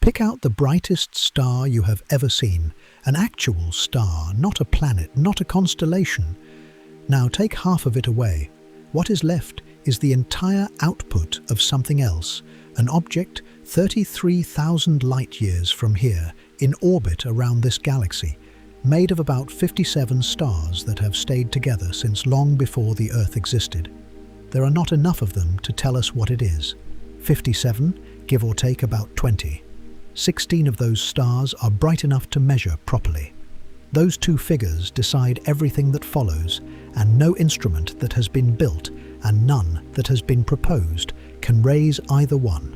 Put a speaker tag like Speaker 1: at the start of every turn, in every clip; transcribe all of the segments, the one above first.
Speaker 1: Pick out the brightest star you have ever seen, an actual star, not a planet, not a constellation. Now take half of it away. What is left is the entire output of something else, an object 33,000 light-years from here, in orbit around this galaxy, made of about 57 stars that have stayed together since long before the Earth existed. There are not enough of them to tell us what it is. 57, give or take about 20. 16 of those stars are bright enough to measure properly. Those two figures decide everything that follows, and no instrument that has been built and none that has been proposed can raise either one.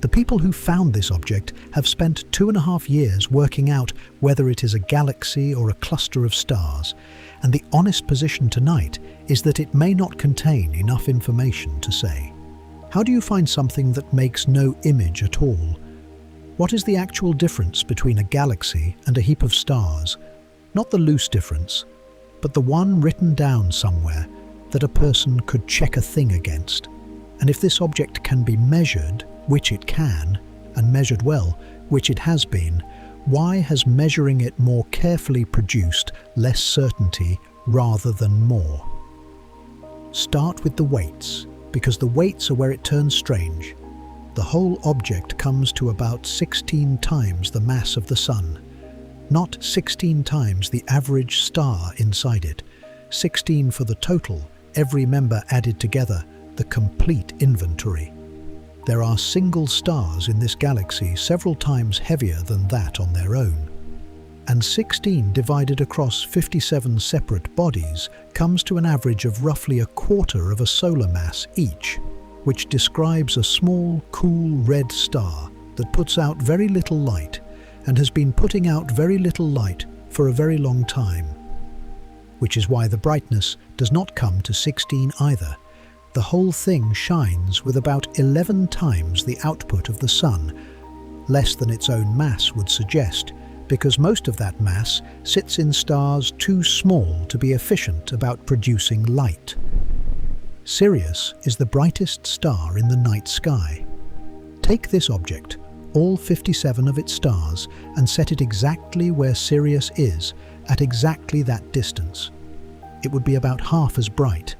Speaker 1: The people who found this object have spent 2.5 years working out whether it is a galaxy or a cluster of stars, and the honest position tonight is that it may not contain enough information to say. How do you find something that makes no image at all? What is the actual difference between a galaxy and a heap of stars? Not the loose difference, but the one written down somewhere that a person could check a thing against. And if this object can be measured, which it can, and measured well, which it has been, why has measuring it more carefully produced less certainty rather than more? Start with the weights, because the weights are where it turns strange. The whole object comes to about 16 times the mass of the Sun. Not 16 times the average star inside it. 16 for the total, every member added together, the complete inventory. There are single stars in this galaxy several times heavier than that on their own. And 16 divided across 57 separate bodies comes to an average of roughly 1/4 of a solar mass each, which describes a small, cool red star that puts out very little light and has been putting out very little light for a very long time. Which is why the brightness does not come to 16 either. The whole thing shines with about 11 times the output of the Sun, less than its own mass would suggest, because most of that mass sits in stars too small to be efficient about producing light. Sirius is the brightest star in the night sky. Take this object, all 57 of its stars, and set it exactly where Sirius is, at exactly that distance. It would be about half as bright.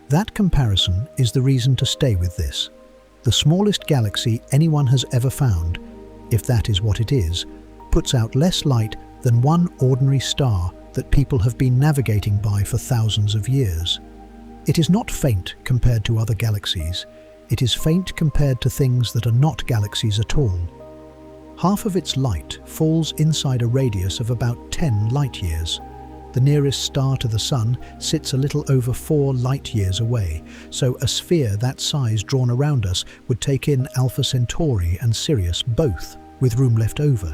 Speaker 1: That comparison is the reason to stay with this. The smallest galaxy anyone has ever found, if that is what it is, puts out less light than one ordinary star that people have been navigating by for thousands of years. It is not faint compared to other galaxies. It is faint compared to things that are not galaxies at all. Half of its light falls inside a radius of about 10 light-years. The nearest star to the Sun sits a little over 4 light-years away, so a sphere that size drawn around us would take in Alpha Centauri and Sirius both, with room left over.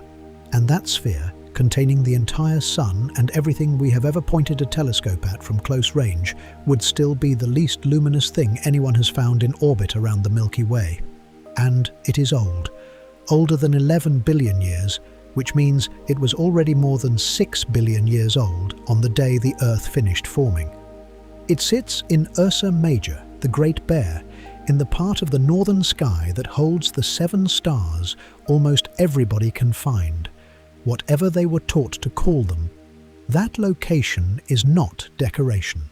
Speaker 1: And that sphere, containing the entire Sun and everything we have ever pointed a telescope at from close range, would still be the least luminous thing anyone has found in orbit around the Milky Way. And it is old. Older than 11 billion years, which means it was already more than 6 billion years old on the day the Earth finished forming. It sits in Ursa Major, the Great Bear, in the part of the northern sky that holds the 7 stars almost everybody can find, whatever they were taught to call them. That location is not decoration.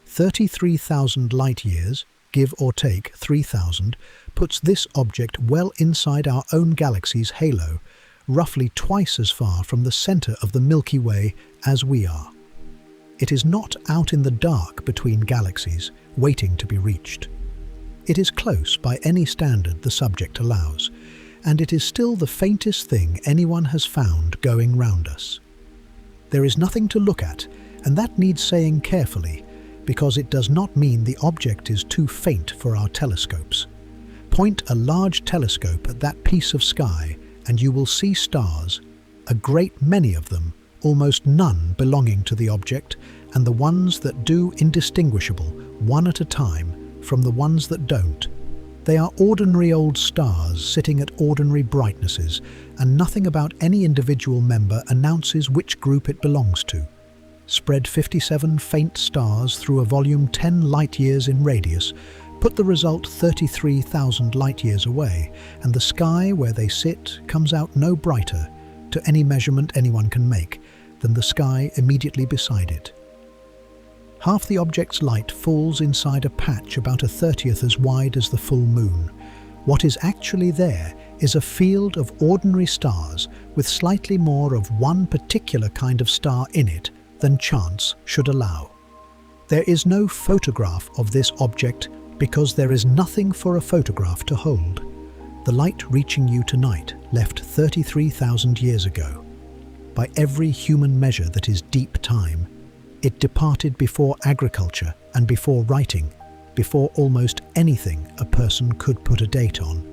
Speaker 1: 33,000 light-years, give or take 3,000, puts this object well inside our own galaxy's halo, roughly twice as far from the center of the Milky Way as we are. It is not out in the dark between galaxies, waiting to be reached. It is close by any standard the subject allows, and it is still the faintest thing anyone has found going round us. There is nothing to look at, and that needs saying carefully, because it does not mean the object is too faint for our telescopes. Point a large telescope at that piece of sky, and you will see stars, a great many of them, almost none belonging to the object, and the ones that do indistinguishable, one at a time, from the ones that don't. They are ordinary old stars sitting at ordinary brightnesses, and nothing about any individual member announces which group it belongs to. Spread 57 faint stars through a volume 10 light-years in radius, Put the result 33,000 light-years away, and the sky where they sit comes out no brighter, to any measurement anyone can make, than the sky immediately beside it. Half the object's light falls inside a patch about 1/30th as wide as the full moon. What is actually there is a field of ordinary stars with slightly more of one particular kind of star in it than chance should allow. There is no photograph of this object because there is nothing for a photograph to hold. The light reaching you tonight left 33,000 years ago. By every human measure that is deep time, it departed before agriculture and before writing, before almost anything a person could put a date on.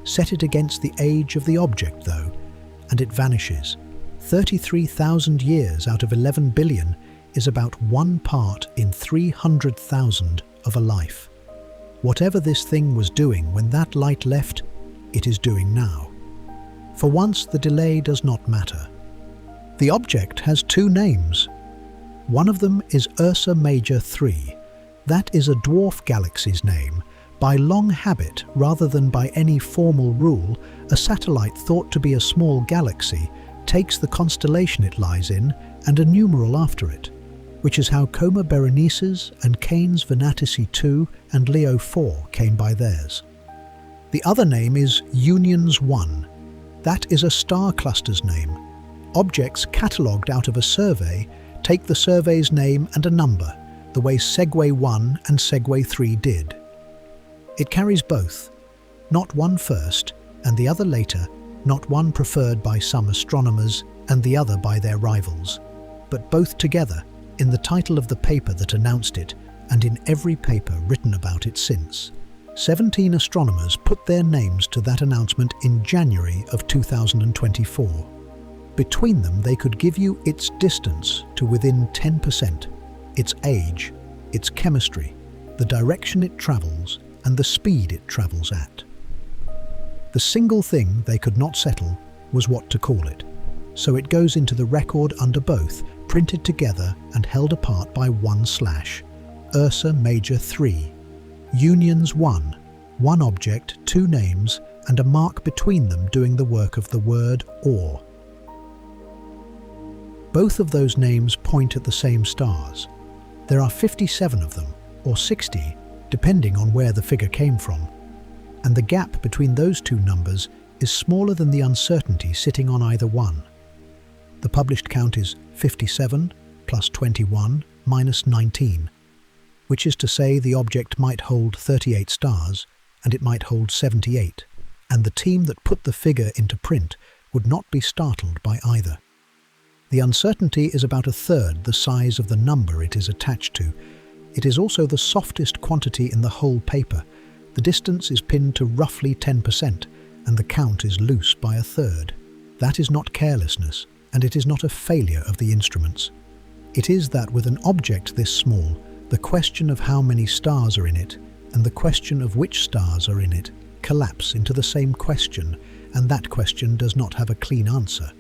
Speaker 1: Set it against the age of the object, though, and it vanishes. 33,000 years out of 11 billion is about 1 part in 300,000 of a life. Whatever this thing was doing when that light left, it is doing now. For once, the delay does not matter. The object has 2 names. One of them is Ursa Major III. That is a dwarf galaxy's name. By long habit, rather than by any formal rule, a satellite thought to be a small galaxy takes the constellation it lies in and a numeral after it, which is how Coma Berenice's and Canes Venatici II and Leo IV came by theirs. The other name is Unions 1. That is a star cluster's name. Objects catalogued out of a survey take the survey's name and a number, the way Segway 1 and Segway 3 did. It carries both, not one first and the other later, not one preferred by some astronomers and the other by their rivals, but both together in the title of the paper that announced it and in every paper written about it since. 17 astronomers put their names to that announcement in January of 2024. Between them, they could give you its distance to within 10%, its age, its chemistry, the direction it travels, and the speed it travels at. The single thing they could not settle was what to call it, so it goes into the record under both, printed together and held apart by 1/. Ursa Major III. Unions 1. One object, 2 names, and a mark between them doing the work of the word or. Both of those names point at the same stars. There are 57 of them, or 60, depending on where the figure came from, and the gap between those 2 numbers is smaller than the uncertainty sitting on either one. The published count is 57 plus 21 minus 19, which is to say the object might hold 38 stars and it might hold 78, and the team that put the figure into print would not be startled by either. The uncertainty is about 1/3 the size of the number it is attached to. It is also the softest quantity in the whole paper. The distance is pinned to roughly 10%, and the count is loose by 1/3. That is not carelessness, and it is not a failure of the instruments. It is that with an object this small, the question of how many stars are in it, and the question of which stars are in it, collapse into the same question, and that question does not have a clean answer.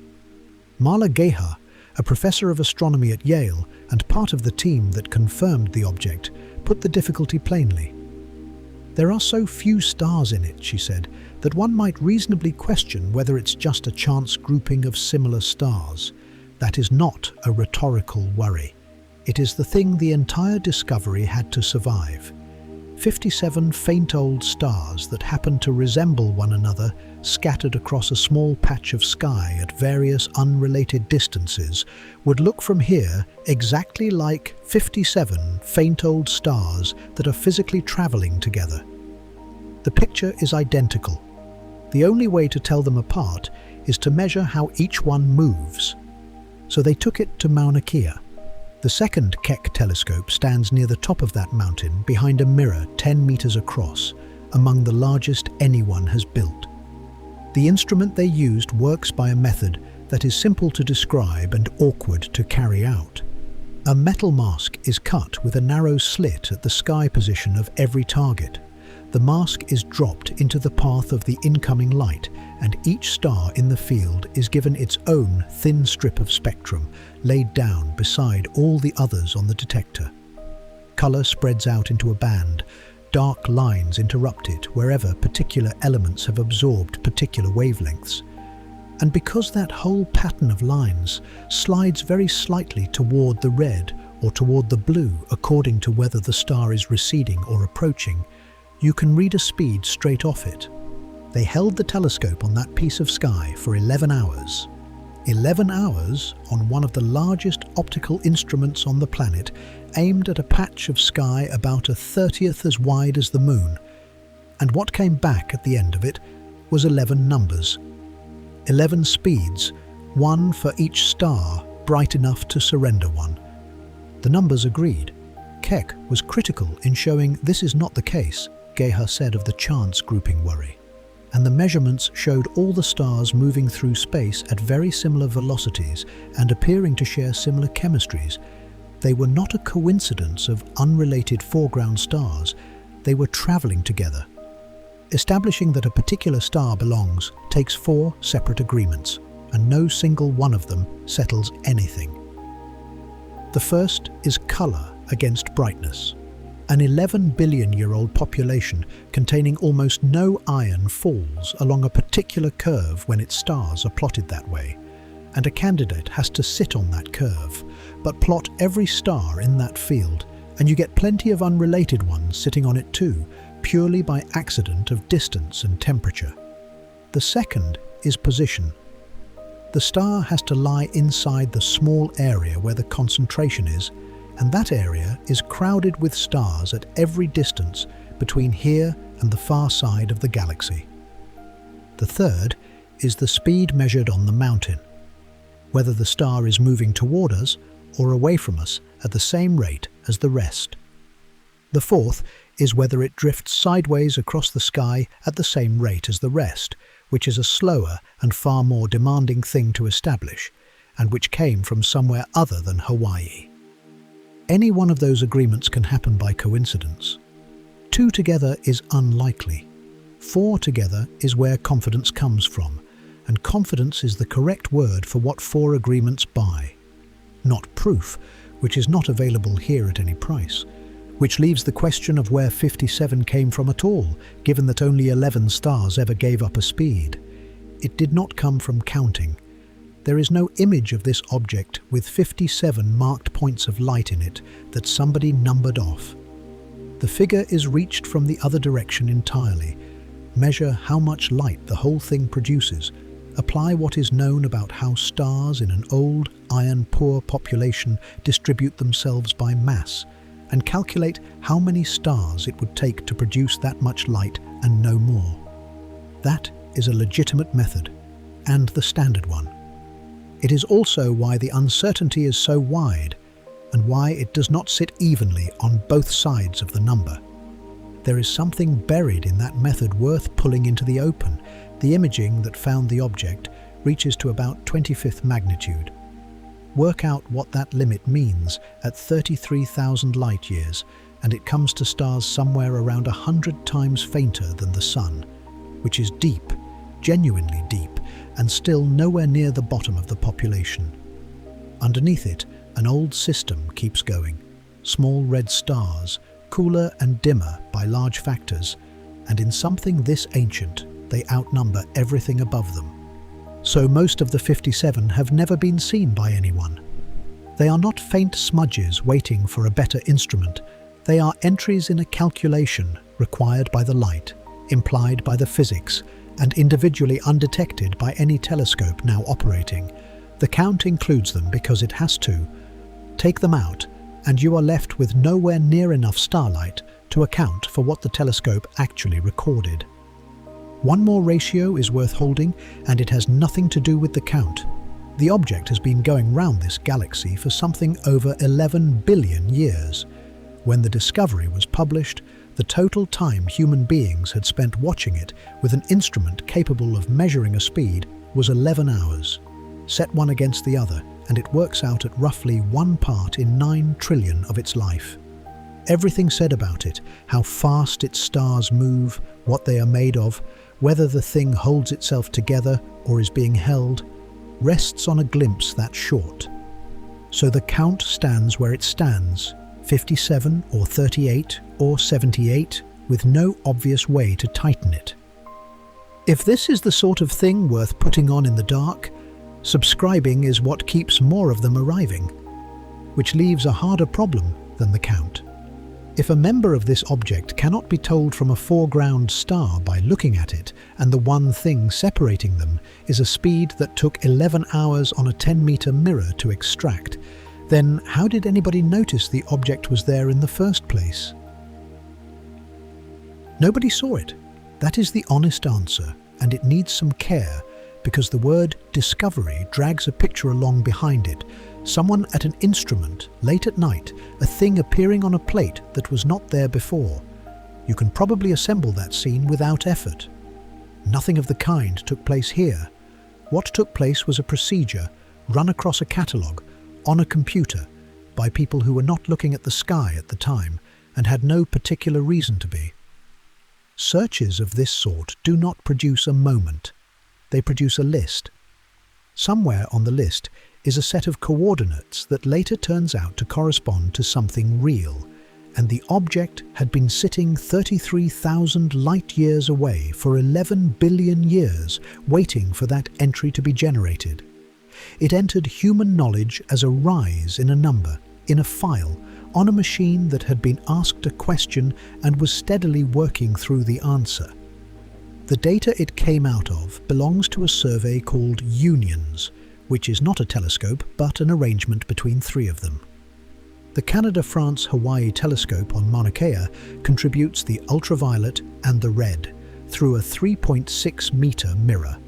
Speaker 1: Mala Geha, a professor of astronomy at Yale and part of the team that confirmed the object, put the difficulty plainly. There are so few stars in it, she said, that one might reasonably question whether it's just a chance grouping of similar stars. That is not a rhetorical worry. It is the thing the entire discovery had to survive. 57 faint old stars that happen to resemble one another scattered across a small patch of sky at various unrelated distances would look from here exactly like 57 faint old stars that are physically traveling together. The picture is identical. The only way to tell them apart is to measure how each one moves. So they took it to Mauna Kea. The second Keck telescope stands near the top of that mountain behind a mirror 10 meters across, among the largest anyone has built. The instrument they used works by a method that is simple to describe and awkward to carry out. A metal mask is cut with a narrow slit at the sky position of every target. The mask is dropped into the path of the incoming light, and each star in the field is given its own thin strip of spectrum laid down beside all the others on the detector. Color spreads out into a band. dark lines interrupt it wherever particular elements have absorbed particular wavelengths. And because that whole pattern of lines slides very slightly toward the red or toward the blue according to whether the star is receding or approaching, you can read a speed straight off it. They held the telescope on that piece of sky for 11 hours. 11 hours on one of the largest optical instruments on the planet, aimed at a patch of sky about 1/30th as wide as the moon. And what came back at the end of it was 11 numbers. 11 speeds, one for each star bright enough to surrender one. The numbers agreed. Keck was critical in showing this is not the case, Geha said of the chance grouping worry. And the measurements showed all the stars moving through space at very similar velocities and appearing to share similar chemistries. They were not a coincidence of unrelated foreground stars, they were traveling together. Establishing that a particular star belongs takes 4 separate agreements, and no single one of them settles anything. The first is color against brightness. An 11-billion-year-old population containing almost no iron falls along a particular curve when its stars are plotted that way, and a candidate has to sit on that curve, but plot every star in that field, and you get plenty of unrelated ones sitting on it too, purely by accident of distance and temperature. The second is position. The star has to lie inside the small area where the concentration is, and that area is crowded with stars at every distance between here and the far side of the galaxy. The third is the speed measured on the mountain, whether the star is moving toward us or away from us at the same rate as the rest. The fourth is whether it drifts sideways across the sky at the same rate as the rest, which is a slower and far more demanding thing to establish, and which came from somewhere other than Hawaii. Any one of those agreements can happen by coincidence. 2 together is unlikely. 4 together is where confidence comes from, and confidence is the correct word for what 4 agreements buy. Not proof, which is not available here at any price, which leaves the question of where 57 came from at all, given that only 11 stars ever gave up a speed. It did not come from counting. There is no image of this object with 57 marked points of light in it that somebody numbered off. The figure is reached from the other direction entirely. Measure how much light the whole thing produces. Apply what is known about how stars in an old, iron-poor population distribute themselves by mass, and calculate how many stars it would take to produce that much light and no more. That is a legitimate method, and the standard one. It is also why the uncertainty is so wide, and why it does not sit evenly on both sides of the number. There is something buried in that method worth pulling into the open. The imaging that found the object reaches to about 25th magnitude. Work out what that limit means at 33,000 light-years, and it comes to stars somewhere around 100 times fainter than the Sun, which is deep, genuinely deep, and still nowhere near the bottom of the population. Underneath it, an old system keeps going. Small red stars, cooler and dimmer by large factors, and in something this ancient, they outnumber everything above them. So most of the 57 have never been seen by anyone. They are not faint smudges waiting for a better instrument. They are entries in a calculation required by the light, implied by the physics, and individually undetected by any telescope now operating. The count includes them because it has to. Take them out, and you are left with nowhere near enough starlight to account for what the telescope actually recorded. One more ratio is worth holding, and it has nothing to do with the count. The object has been going round this galaxy for something over 11 billion years. When the discovery was published, the total time human beings had spent watching it with an instrument capable of measuring a speed was 11 hours. Set one against the other, and it works out at roughly 1 part in 9 trillion of its life. Everything said about it, how fast its stars move, what they are made of, whether the thing holds itself together or is being held, rests on a glimpse that short. So the count stands where it stands, 57 or 38 or 78 with no obvious way to tighten it. If this is the sort of thing worth putting on in the dark, subscribing is what keeps more of them arriving, which leaves a harder problem than the count. If a member of this object cannot be told from a foreground star by looking at it, and the one thing separating them is a speed that took 11 hours on a 10-meter mirror to extract, then how did anybody notice the object was there in the first place? Nobody saw it. That is the honest answer, and it needs some care, because the word discovery drags a picture along behind it. Someone at an instrument, late at night, a thing appearing on a plate that was not there before. You can probably assemble that scene without effort. Nothing of the kind took place here. What took place was a procedure run across a catalogue, on a computer, by people who were not looking at the sky at the time and had no particular reason to be. Searches of this sort do not produce a moment. They produce a list. Somewhere on the list is a set of coordinates that later turns out to correspond to something real, and the object had been sitting 33,000 light years away for 11 billion years, waiting for that entry to be generated. It entered human knowledge as a rise in a number, in a file, on a machine that had been asked a question and was steadily working through the answer. The data it came out of belongs to a survey called Unions, which is not a telescope but an arrangement between three of them. The Canada-France-Hawaii telescope on Mauna Kea contributes the ultraviolet and the red through a 3.6-meter mirror.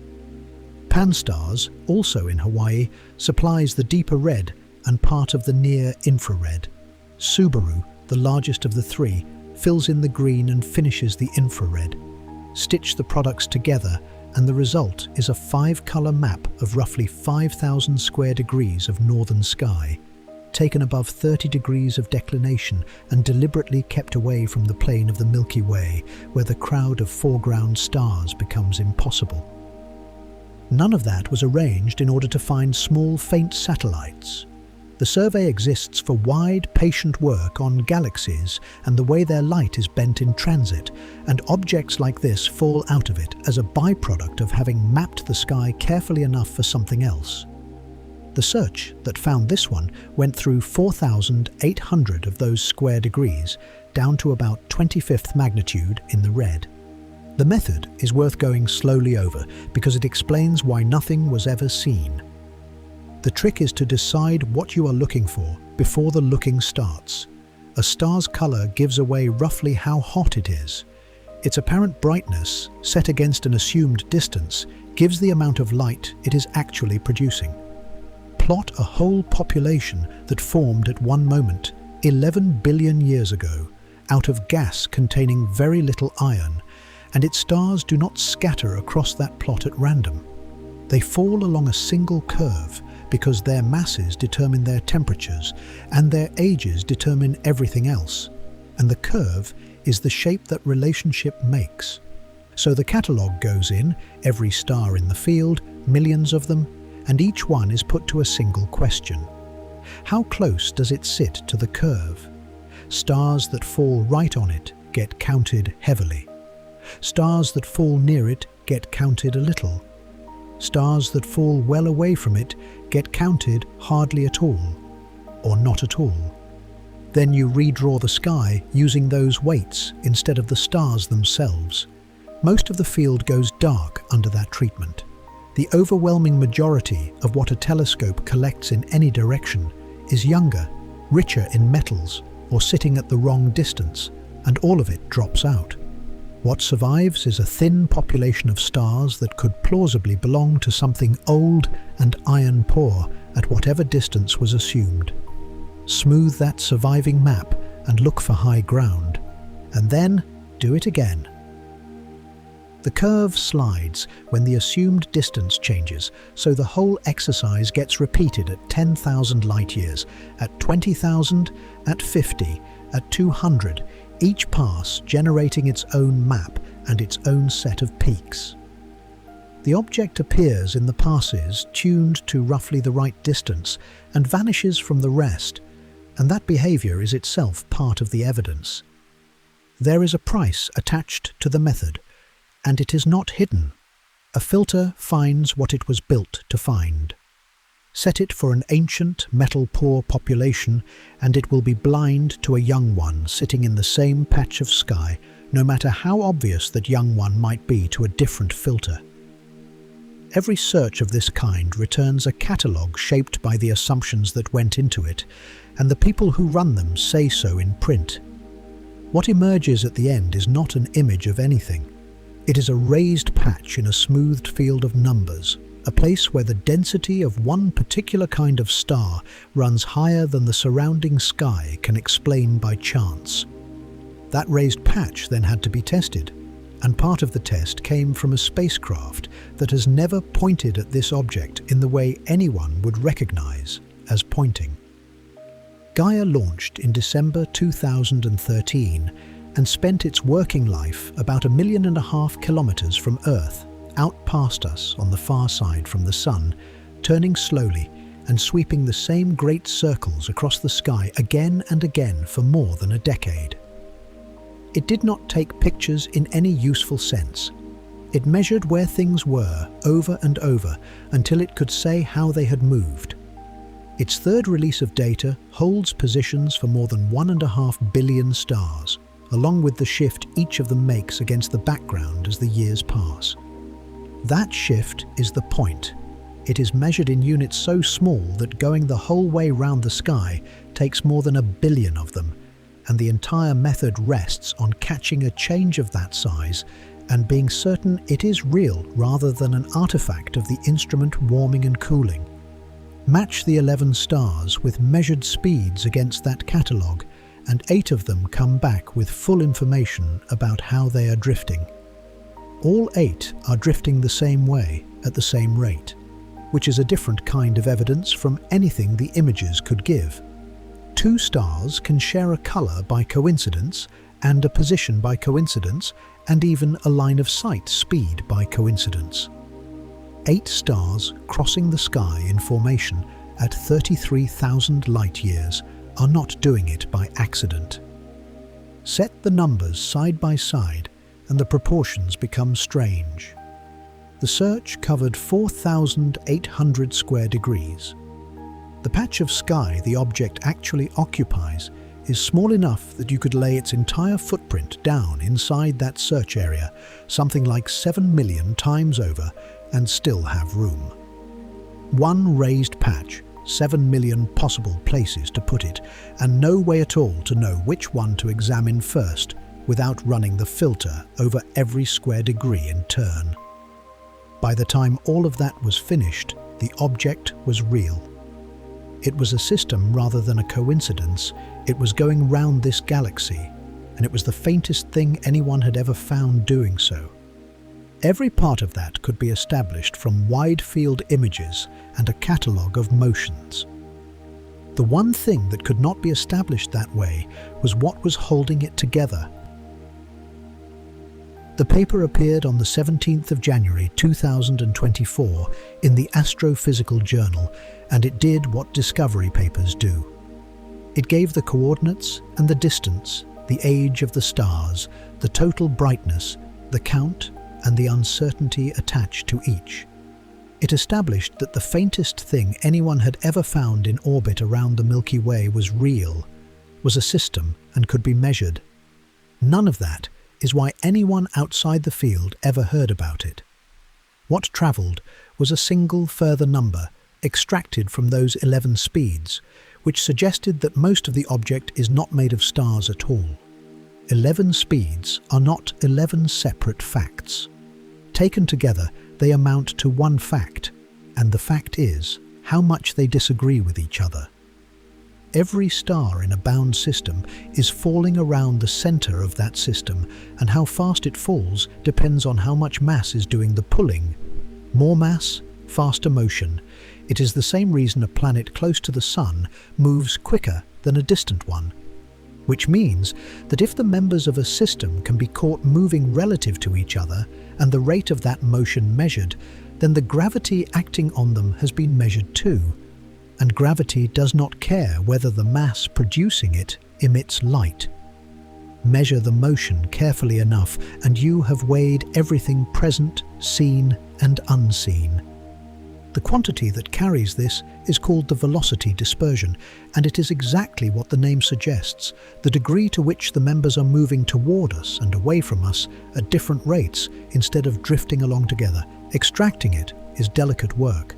Speaker 1: Pan-STARRS, also in Hawaii, supplies the deeper red and part of the near-infrared. Subaru, the largest of the three, fills in the green and finishes the infrared. Stitch the products together and the result is a 5-color map of roughly 5,000 square degrees of northern sky, taken above 30 degrees of declination and deliberately kept away from the plane of the Milky Way, where the crowd of foreground stars becomes impossible. None of that was arranged in order to find small, faint satellites. The survey exists for wide, patient work on galaxies and the way their light is bent in transit, and objects like this fall out of it as a byproduct of having mapped the sky carefully enough for something else. The search that found this one went through 4,800 of those square degrees, down to about 25th magnitude in the red. The method is worth going slowly over because it explains why nothing was ever seen. The trick is to decide what you are looking for before the looking starts. A star's color gives away roughly how hot it is. Its apparent brightness, set against an assumed distance, gives the amount of light it is actually producing. Plot a whole population that formed at one moment, 11 billion years ago, out of gas containing very little iron, and its stars do not scatter across that plot at random. They fall along a single curve, because their masses determine their temperatures and their ages determine everything else, and the curve is the shape that relationship makes. So the catalogue goes in, every star in the field, millions of them, and each one is put to a single question. How close does it sit to the curve? Stars that fall right on it get counted heavily. Stars that fall near it get counted a little. Stars that fall well away from it get counted hardly at all, or not at all. Then you redraw the sky using those weights instead of the stars themselves. Most of the field goes dark under that treatment. The overwhelming majority of what a telescope collects in any direction is younger, richer in metals, or sitting at the wrong distance, and all of it drops out. What survives is a thin population of stars that could plausibly belong to something old and iron-poor at whatever distance was assumed. Smooth that surviving map and look for high ground, and then do it again. The curve slides when the assumed distance changes, so the whole exercise gets repeated at 10,000 light-years, at 20,000, at 50, at 200, each pass generating its own map and its own set of peaks. The object appears in the passes tuned to roughly the right distance and vanishes from the rest, and that behavior is itself part of the evidence. There is a price attached to the method, and it is not hidden. A filter finds what it was built to find. Set it for an ancient, metal-poor population, and it will be blind to a young one sitting in the same patch of sky, no matter how obvious that young one might be to a different filter. Every search of this kind returns a catalogue shaped by the assumptions that went into it, and the people who run them say so in print. What emerges at the end is not an image of anything. It is a raised patch in a smoothed field of numbers, a place where the density of one particular kind of star runs higher than the surrounding sky can explain by chance. That raised patch then had to be tested, and part of the test came from a spacecraft that has never pointed at this object in the way anyone would recognize as pointing. Gaia launched in December 2013 and spent its working life about 1.5 million kilometers from Earth, out past us on the far side from the Sun, turning slowly and sweeping the same great circles across the sky again and again for more than a decade. It did not take pictures in any useful sense. It measured where things were over and over until it could say how they had moved. Its third release of data holds positions for more than 1.5 billion stars, along with the shift each of them makes against the background as the years pass. That shift is the point. It is measured in units so small that going the whole way round the sky takes more than 1 billion of them, and the entire method rests on catching a change of that size and being certain it is real rather than an artifact of the instrument warming and cooling. Match the 11 stars with measured speeds against that catalogue, and 8 of them come back with full information about how they are drifting. All 8 are drifting the same way, at the same rate, which is a different kind of evidence from anything the images could give. 2 stars can share a colour by coincidence, and a position by coincidence, and even a line of sight speed by coincidence. 8 stars crossing the sky in formation at 33,000 light-years are not doing it by accident. Set the numbers side by side, and the proportions become strange. The search covered 4,800 square degrees. The patch of sky the object actually occupies is small enough that you could lay its entire footprint down inside that search area, something like 7 million times over, and still have room. One raised patch, 7 million possible places to put it, and no way at all to know which one to examine first without running the filter over every square degree in turn. By the time all of that was finished, the object was real. It was a system rather than a coincidence. It was going round this galaxy, and it was the faintest thing anyone had ever found doing so. Every part of that could be established from wide-field images and a catalogue of motions. The one thing that could not be established that way was what was holding it together. The paper appeared on the 17th of January 2024 in the Astrophysical Journal, and it did what discovery papers do. It gave the coordinates and the distance, the age of the stars, the total brightness, the count, and the uncertainty attached to each. It established that the faintest thing anyone had ever found in orbit around the Milky Way was real, was a system, and could be measured. None of that is why anyone outside the field ever heard about it. What travelled was a single further number extracted from those 11 speeds, which suggested that most of the object is not made of stars at all. 11 speeds are not 11 separate facts. Taken together, they amount to one fact, and the fact is how much they disagree with each other. Every star in a bound system is falling around the center of that system, and how fast it falls depends on how much mass is doing the pulling. More mass, faster motion. It is the same reason a planet close to the Sun moves quicker than a distant one. Which means that if the members of a system can be caught moving relative to each other, and the rate of that motion measured, then the gravity acting on them has been measured too. And gravity does not care whether the mass producing it emits light. Measure the motion carefully enough, and you have weighed everything present, seen, and unseen. The quantity that carries this is called the velocity dispersion, and it is exactly what the name suggests, the degree to which the members are moving toward us and away from us at different rates instead of drifting along together. Extracting it is delicate work.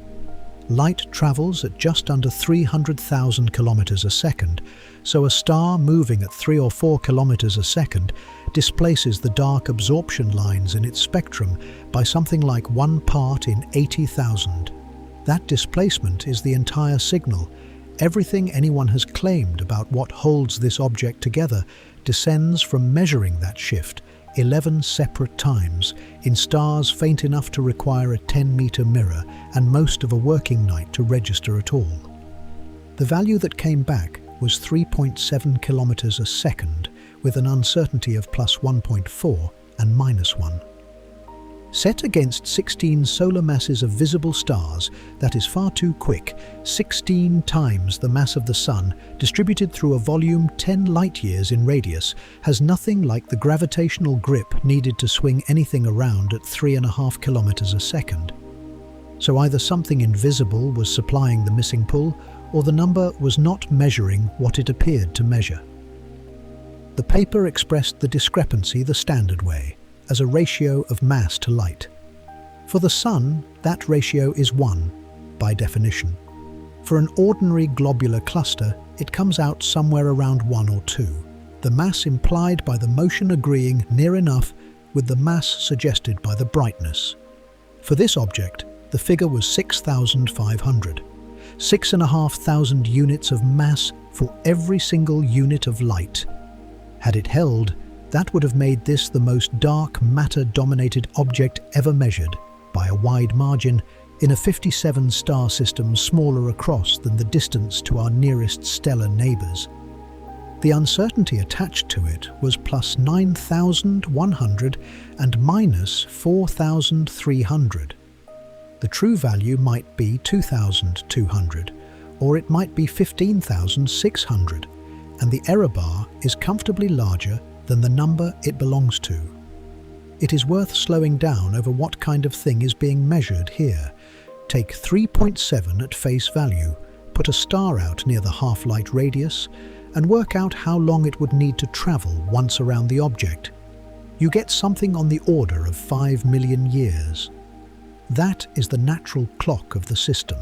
Speaker 1: Light travels at just under 300,000 kilometers a second, so a star moving at 3 or 4 kilometers a second displaces the dark absorption lines in its spectrum by something like 1 part in 80,000. That displacement is the entire signal. Everything anyone has claimed about what holds this object together descends from measuring that shift 11 separate times in stars faint enough to require a 10-meter mirror and most of a working night to register at all. The value that came back was 3.7 kilometers a second, with an uncertainty of plus 1.4 and minus 1. Set against 16 solar masses of visible stars, that is far too quick, 16 times the mass of the Sun, distributed through a volume 10 light-years in radius, has nothing like the gravitational grip needed to swing anything around at 3.5 kilometers a second. So either something invisible was supplying the missing pull, or the number was not measuring what it appeared to measure. The paper expressed the discrepancy the standard way, as a ratio of mass to light. For the Sun, that ratio is 1, by definition. For an ordinary globular cluster, it comes out somewhere around 1 or 2, the mass implied by the motion agreeing near enough with the mass suggested by the brightness. For this object, the figure was 6,500, 6,500 units of mass for every single unit of light. Had it held, that would have made this the most dark matter-dominated object ever measured, by a wide margin, in a 57 star system smaller across than the distance to our nearest stellar neighbours. The uncertainty attached to it was plus 9,100 and minus 4,300. The true value might be 2,200, or it might be 15,600, and the error bar is comfortably larger than the number it belongs to. It is worth slowing down over what kind of thing is being measured here. Take 3.7 at face value, put a star out near the half-light radius, and work out how long it would need to travel once around the object. You get something on the order of 5 million years. That is the natural clock of the system,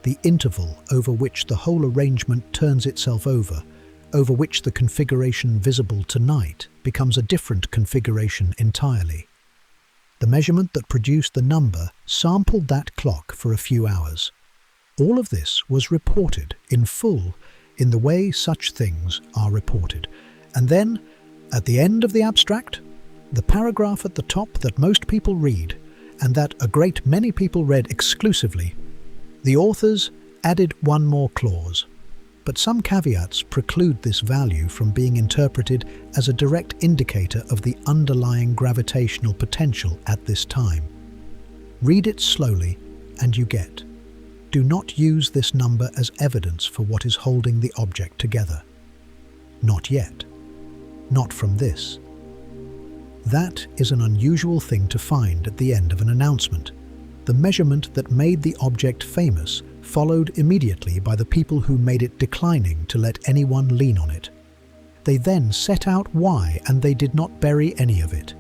Speaker 1: the interval over which the whole arrangement turns itself over which the configuration visible tonight becomes a different configuration entirely. The measurement that produced the number sampled that clock for a few hours. All of this was reported in full in the way such things are reported. And then, at the end of the abstract, the paragraph at the top that most people read, and that a great many people read exclusively, the authors added one more clause. But some caveats preclude this value from being interpreted as a direct indicator of the underlying gravitational potential at this time. Read it slowly, and you get. Do not use this number as evidence for what is holding the object together. Not yet. Not from this. That is an unusual thing to find at the end of an announcement. The measurement that made the object famous followed immediately by the people who made it declining to let anyone lean on it. They then set out why, and they did not bury any of it.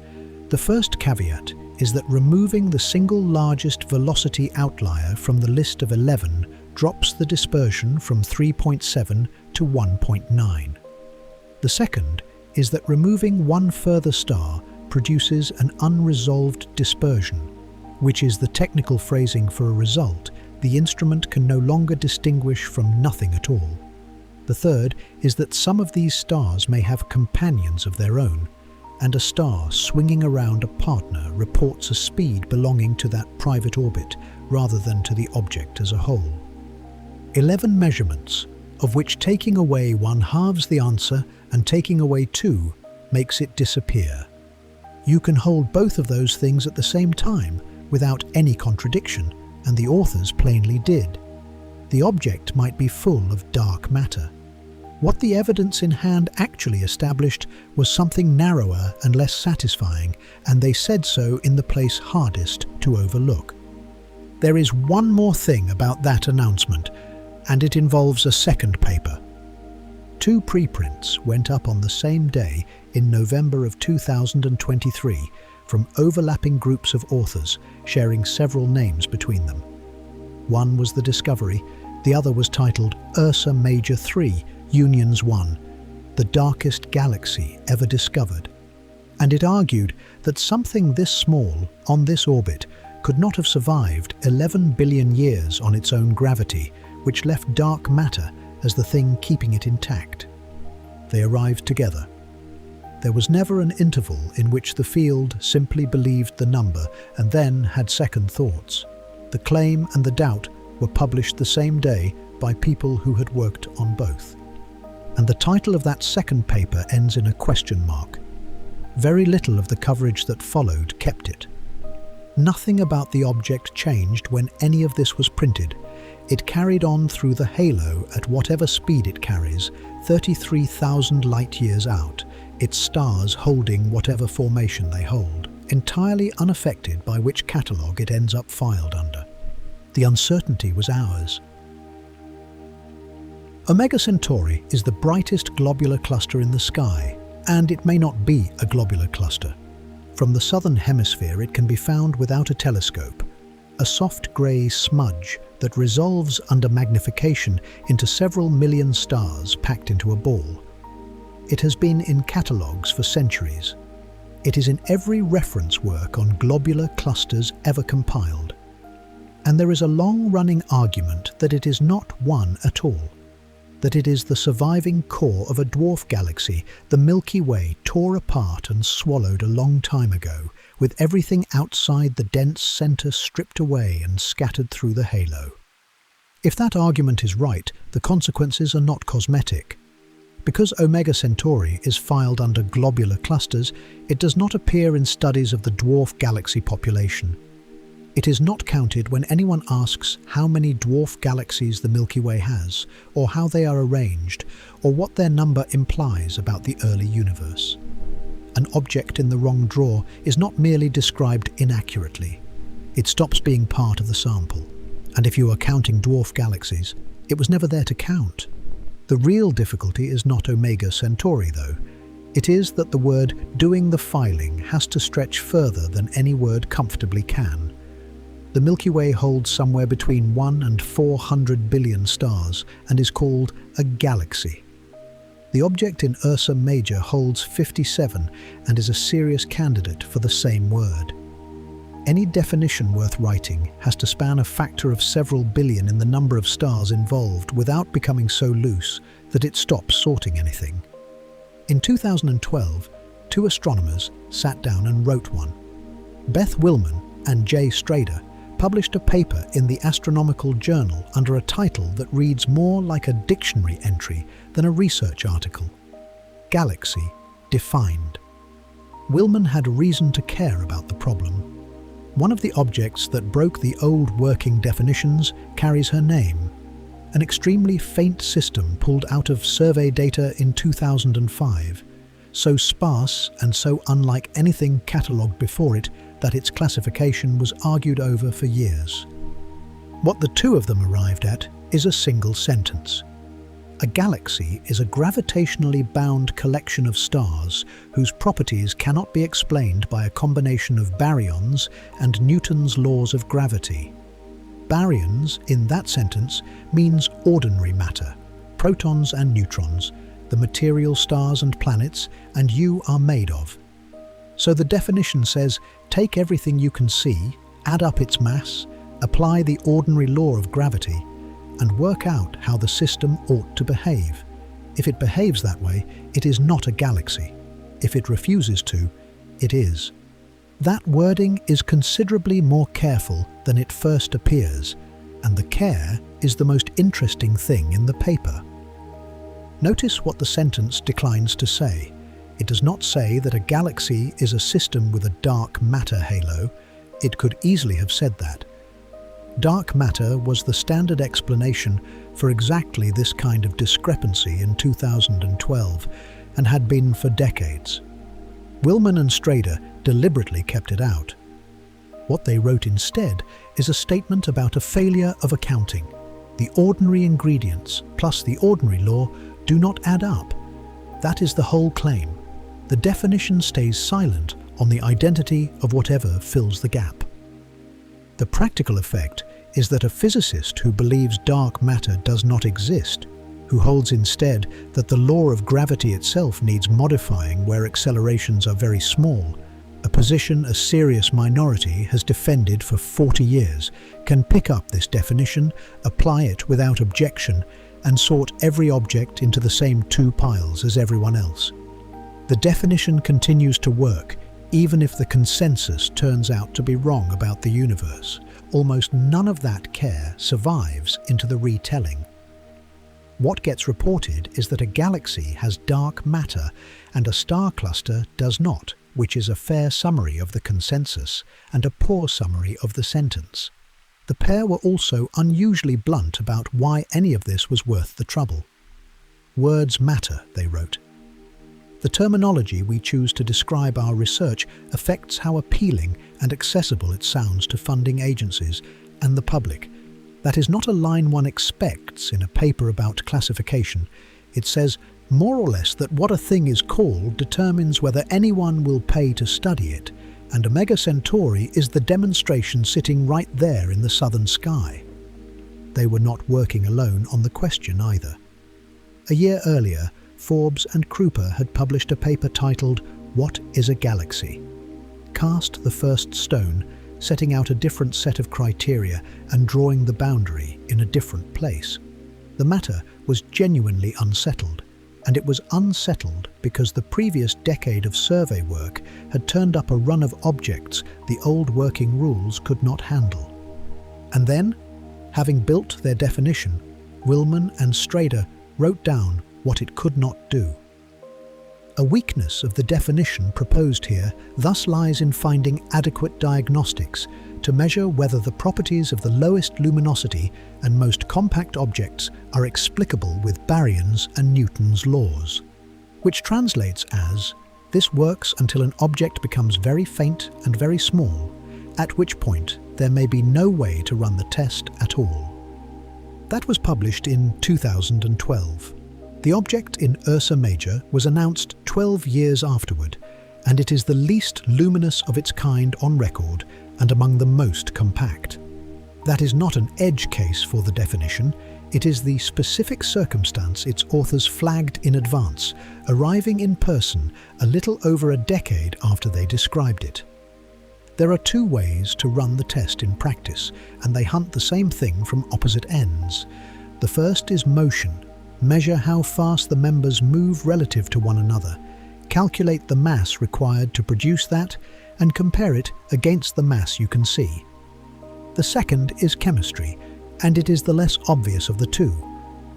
Speaker 1: The first caveat is that removing the single largest velocity outlier from the list of 11 drops the dispersion from 3.7 to 1.9. The second is that removing one further star produces an unresolved dispersion, which is the technical phrasing for a result the instrument can no longer distinguish from nothing at all. The third is that some of these stars may have companions of their own, and a star swinging around a partner reports a speed belonging to that private orbit rather than to the object as a whole. 11 measurements, of which taking away one halves the answer and taking away two makes it disappear. You can hold both of those things at the same time without any contradiction, and the authors plainly did. The object might be full of dark matter. What the evidence in hand actually established was something narrower and less satisfying, and they said so in the place hardest to overlook. There is one more thing about that announcement, and it involves a second paper. 2 preprints went up on the same day in November of 2023 from overlapping groups of authors sharing several names between them. One was the discovery, the other was titled Ursa Major III, Unions 1, the darkest galaxy ever discovered. And it argued that something this small on this orbit could not have survived 11 billion years on its own gravity, which left dark matter as the thing keeping it intact. They arrived together. There was never an interval in which the field simply believed the number and then had second thoughts. The claim and the doubt were published the same day by people who had worked on both. And the title of that second paper ends in a question mark. Very little of the coverage that followed kept it. Nothing about the object changed when any of this was printed. It carried on through the halo at whatever speed it carries, 33,000 light-years out, its stars holding whatever formation they hold, entirely unaffected by which catalogue it ends up filed under. The uncertainty was ours. Omega Centauri is the brightest globular cluster in the sky, and it may not be a globular cluster. From the southern hemisphere it can be found without a telescope, a soft grey smudge that resolves under magnification into several million stars packed into a ball. It has been in catalogues for centuries. It is in every reference work on globular clusters ever compiled. And there is a long-running argument that it is not one at all, that it is the surviving core of a dwarf galaxy the Milky Way tore apart and swallowed a long time ago, with everything outside the dense centre stripped away and scattered through the halo. If that argument is right, the consequences are not cosmetic. Because Omega Centauri is filed under globular clusters, it does not appear in studies of the dwarf galaxy population. It is not counted when anyone asks how many dwarf galaxies the Milky Way has, or how they are arranged, or what their number implies about the early universe. An object in the wrong drawer is not merely described inaccurately. It stops being part of the sample. And if you are counting dwarf galaxies, it was never there to count. The real difficulty is not Omega Centauri, though. It is that the word doing the filing has to stretch further than any word comfortably can. The Milky Way holds somewhere between 1 and 400 billion stars and is called a galaxy. The object in Ursa Major holds 57 and is a serious candidate for the same word. Any definition worth writing has to span a factor of several billion in the number of stars involved without becoming so loose that it stops sorting anything. In 2012, 2 astronomers sat down and wrote one. Beth Willman and Jay Strader published a paper in the Astronomical Journal under a title that reads more like a dictionary entry than a research article. Galaxy Defined. Willman had reason to care about the problem. One of the objects that broke the old working definitions carries her name. An extremely faint system pulled out of survey data in 2005, so sparse and so unlike anything catalogued before it that its classification was argued over for years. What the two of them arrived at is a single sentence. A galaxy is a gravitationally bound collection of stars whose properties cannot be explained by a combination of baryons and Newton's laws of gravity. Baryons, in that sentence, means ordinary matter, protons and neutrons, the material stars and planets, and you are made of. So the definition says, take everything you can see, add up its mass, apply the ordinary law of gravity, and work out how the system ought to behave. If it behaves that way, it is not a galaxy. If it refuses to, it is. That wording is considerably more careful than it first appears, and the care is the most interesting thing in the paper. Notice what the sentence declines to say. It does not say that a galaxy is a system with a dark matter halo. It could easily have said that. Dark matter was the standard explanation for exactly this kind of discrepancy in 2012 and had been for decades. Willman and Strader deliberately kept it out. What they wrote instead is a statement about a failure of accounting. The ordinary ingredients plus the ordinary law do not add up. That is the whole claim. The definition stays silent on the identity of whatever fills the gap. The practical effect is that a physicist who believes dark matter does not exist, who holds instead that the law of gravity itself needs modifying where accelerations are very small, a position a Sirius minority has defended for 40 years, can pick up this definition, apply it without objection, and sort every object into the same two piles as everyone else. The definition continues to work, even if the consensus turns out to be wrong about the universe. Almost none of that care survives into the retelling. What gets reported is that a galaxy has dark matter and a star cluster does not, which is a fair summary of the consensus and a poor summary of the sentence. The pair were also unusually blunt about why any of this was worth the trouble. Words matter, they wrote. The terminology we choose to describe our research affects how appealing and accessible it sounds to funding agencies and the public. That is not a line one expects in a paper about classification. It says more or less that what a thing is called determines whether anyone will pay to study it, and Omega Centauri is the demonstration sitting right there in the southern sky. They were not working alone on the question either. A year earlier, Forbes and Krupa had published a paper titled "What is a Galaxy?" Cast the first stone, setting out a different set of criteria and drawing the boundary in a different place. The matter was genuinely unsettled, and it was unsettled because the previous decade of survey work had turned up a run of objects the old working rules could not handle. And then, having built their definition, Willman and Strader wrote down what it could not do. A weakness of the definition proposed here thus lies in finding adequate diagnostics to measure whether the properties of the lowest luminosity and most compact objects are explicable with baryons and Newton's laws, which translates as, this works until an object becomes very faint and very small, at which point there may be no way to run the test at all. That was published in 2012. The object in Ursa Major was announced 12 years afterward, and it is the least luminous of its kind on record and among the most compact. That is not an edge case for the definition, it is the specific circumstance its authors flagged in advance, arriving in person a little over a decade after they described it. There are two ways to run the test in practice, and they hunt the same thing from opposite ends. The first is motion. Measure how fast the members move relative to one another, calculate the mass required to produce that, and compare it against the mass you can see. The second is chemistry, and it is the less obvious of the two.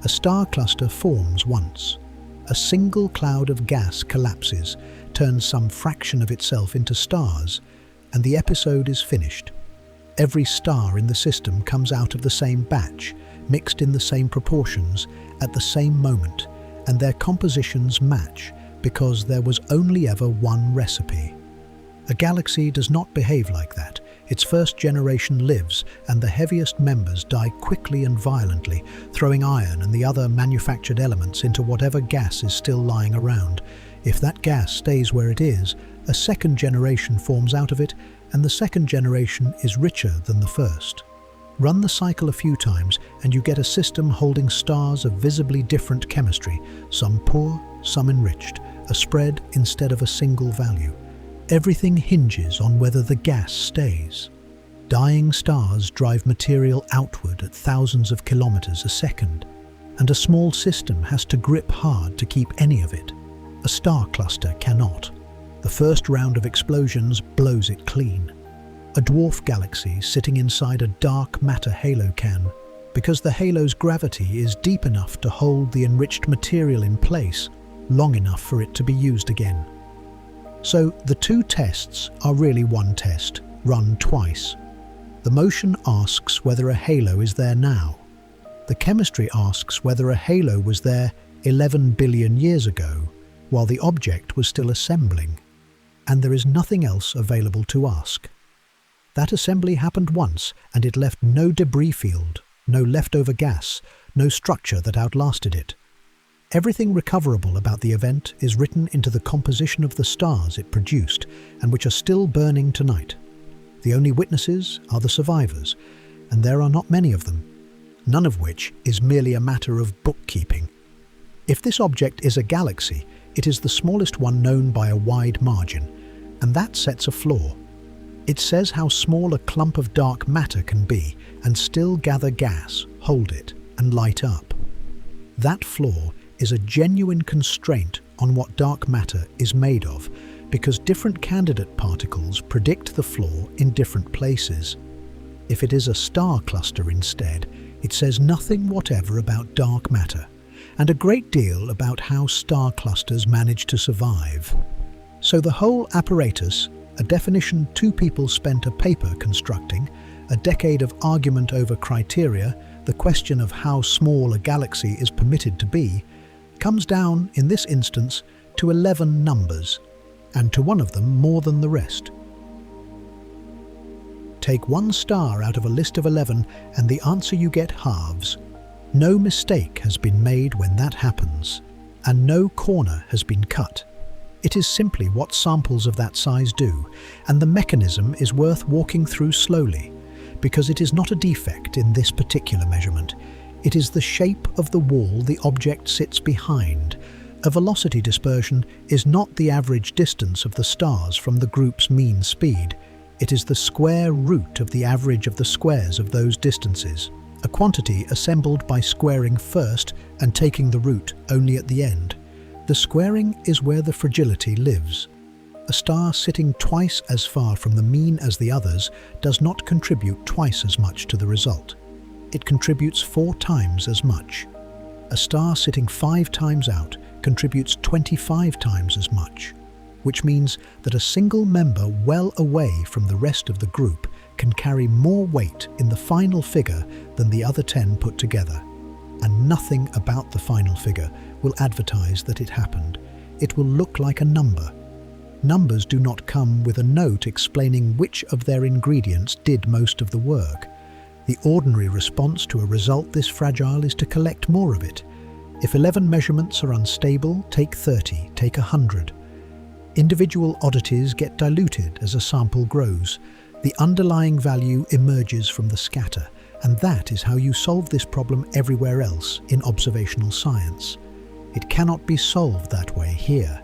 Speaker 1: A star cluster forms once. A single cloud of gas collapses, turns some fraction of itself into stars, and the episode is finished. Every star in the system comes out of the same batch, mixed in the same proportions, at the same moment, and their compositions match because there was only ever one recipe. A galaxy does not behave like that. Its first generation lives, and the heaviest members die quickly and violently, throwing iron and the other manufactured elements into whatever gas is still lying around. If that gas stays where it is, a second generation forms out of it, and the second generation is richer than the first. Run the cycle a few times and you get a system holding stars of visibly different chemistry, some poor, some enriched, a spread instead of a single value. Everything hinges on whether the gas stays. Dying stars drive material outward at thousands of kilometers a second, and a small system has to grip hard to keep any of it. A star cluster cannot. The first round of explosions blows it clean. A dwarf galaxy sitting inside a dark matter halo can, because the halo's gravity is deep enough to hold the enriched material in place long enough for it to be used again. So the two tests are really one test, run twice. The motion asks whether a halo is there now. The chemistry asks whether a halo was there 11 billion years ago, while the object was still assembling. And there is nothing else available to ask. That assembly happened once, and it left no debris field, no leftover gas, no structure that outlasted it. Everything recoverable about the event is written into the composition of the stars it produced and which are still burning tonight. The only witnesses are the survivors, and there are not many of them, none of which is merely a matter of bookkeeping. If this object is a galaxy, it is the smallest one known by a wide margin, and that sets a flaw. It says how small a clump of dark matter can be and still gather gas, hold it, and light up. That flaw is a genuine constraint on what dark matter is made of, because different candidate particles predict the flaw in different places. If it is a star cluster instead, it says nothing whatever about dark matter, and a great deal about how star clusters manage to survive. So the whole apparatus, a definition two people spent a paper constructing, a decade of argument over criteria, the question of how small a galaxy is permitted to be, comes down, in this instance, to 11 numbers, and to one of them more than the rest. Take one star out of a list of 11 and the answer you get halves. No mistake has been made when that happens, and no corner has been cut. It is simply what samples of that size do, and the mechanism is worth walking through slowly, because it is not a defect in this particular measurement. It is the shape of the wall the object sits behind. A velocity dispersion is not the average distance of the stars from the group's mean speed. It is the square root of the average of the squares of those distances, a quantity assembled by squaring first and taking the root only at the end. The squaring is where the fragility lives. A star sitting twice as far from the mean as the others does not contribute twice as much to the result. It contributes 4 times as much. A star sitting 5 times out contributes 25 times as much, which means that a single member well away from the rest of the group can carry more weight in the final figure than the other 10 put together. And nothing about the final figure will advertise that it happened. It will look like a number. Numbers do not come with a note explaining which of their ingredients did most of the work. The ordinary response to a result this fragile is to collect more of it. If 11 measurements are unstable, take 30, take 100. Individual oddities get diluted as a sample grows. The underlying value emerges from the scatter, and that is how you solve this problem everywhere else in observational science. It cannot be solved that way here.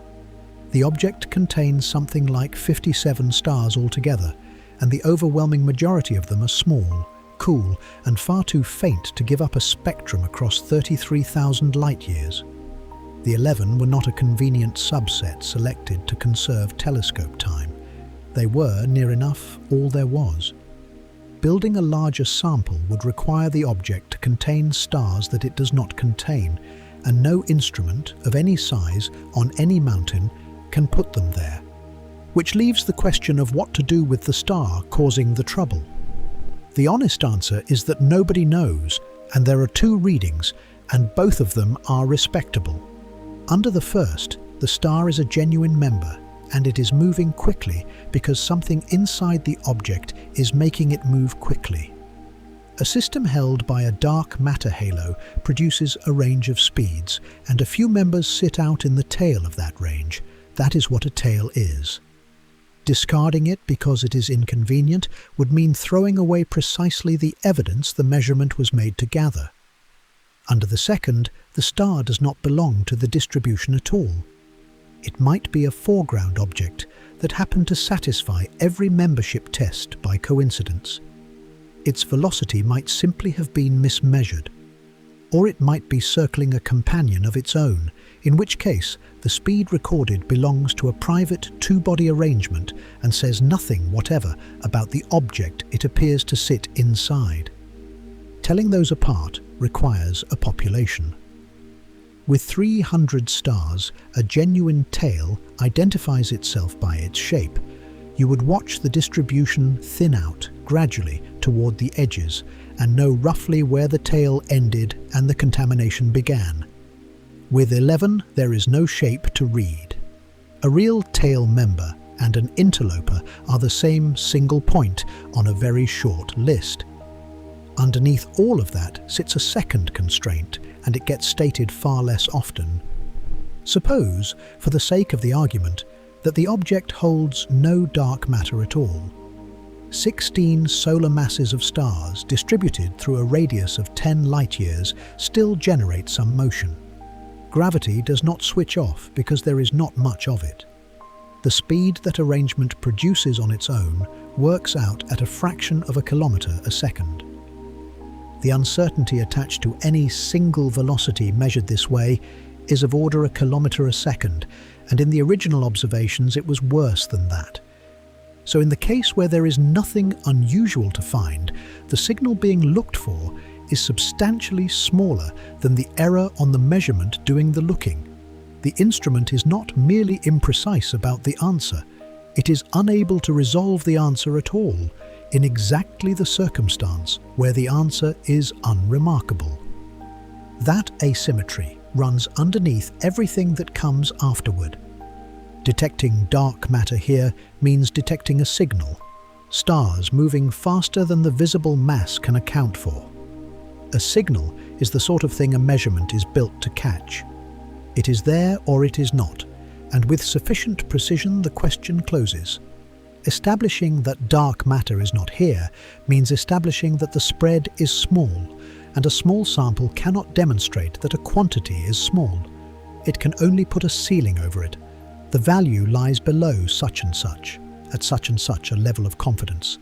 Speaker 1: The object contains something like 57 stars altogether, and the overwhelming majority of them are small, cool, and far too faint to give up a spectrum across 33,000 light-years. The 11 were not a convenient subset selected to conserve telescope time. They were, near enough, all there was. Building a larger sample would require the object to contain stars that it does not contain, and no instrument of any size on any mountain can put them there. Which leaves the question of what to do with the star causing the trouble. The honest answer is that nobody knows, and there are 2 readings, and both of them are respectable. Under the first, the star is a genuine member, and it is moving quickly because something inside the object is making it move quickly. A system held by a dark matter halo produces a range of speeds, and a few members sit out in the tail of that range. That is what a tail is. Discarding it because it is inconvenient would mean throwing away precisely the evidence the measurement was made to gather. Under the second, the star does not belong to the distribution at all. It might be a foreground object that happened to satisfy every membership test by coincidence. Its velocity might simply have been mismeasured, or it might be circling a companion of its own, in which case the speed recorded belongs to a private 2-body arrangement and says nothing whatever about the object it appears to sit inside. Telling those apart requires a population. With 300 stars, a genuine tail identifies itself by its shape. You would watch the distribution thin out gradually to toward the edges and know roughly where the tail ended and the contamination began. With 11, there is no shape to read. A real tail member and an interloper are the same single point on a very short list. Underneath all of that sits a second constraint, and it gets stated far less often. Suppose, for the sake of the argument, that the object holds no dark matter at all. 16 solar masses of stars distributed through a radius of 10 light-years still generate some motion. Gravity does not switch off because there is not much of it. The speed that arrangement produces on its own works out at a fraction of a kilometer a second. The uncertainty attached to any single velocity measured this way is of order a kilometer a second, and in the original observations it was worse than that. So in the case where there is nothing unusual to find, the signal being looked for is substantially smaller than the error on the measurement doing the looking. The instrument is not merely imprecise about the answer, it is unable to resolve the answer at all in exactly the circumstance where the answer is unremarkable. That asymmetry runs underneath everything that comes afterward. Detecting dark matter here means detecting a signal, stars moving faster than the visible mass can account for. A signal is the sort of thing a measurement is built to catch. It is there or it is not, and with sufficient precision the question closes. Establishing that dark matter is not here means establishing that the spread is small, and a small sample cannot demonstrate that a quantity is small. It can only put a ceiling over it. The value lies below such and such, at such and such a level of confidence.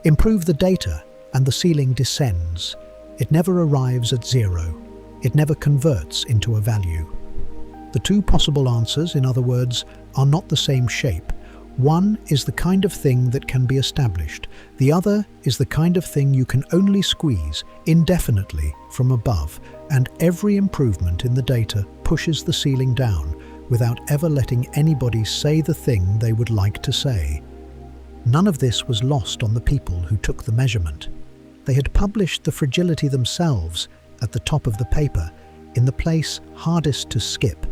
Speaker 1: Improve the data, and the ceiling descends. It never arrives at zero. It never converts into a value. The two possible answers, in other words, are not the same shape. One is the kind of thing that can be established. The other is the kind of thing you can only squeeze indefinitely from above, and every improvement in the data pushes the ceiling down without ever letting anybody say the thing they would like to say. None of this was lost on the people who took the measurement. They had published the fragility themselves at the top of the paper, in the place hardest to skip.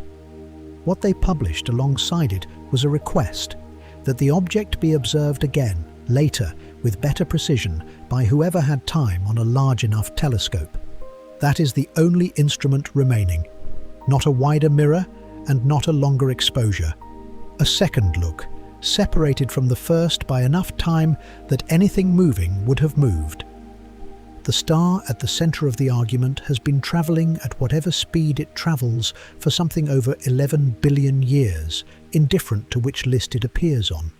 Speaker 1: What they published alongside it was a request that the object be observed again, later, with better precision, by whoever had time on a large enough telescope. That is the only instrument remaining. Not a wider mirror and not a longer exposure. A second look, separated from the first by enough time that anything moving would have moved. The star at the center of the argument has been traveling at whatever speed it travels for something over 11 billion years, indifferent to which list it appears on.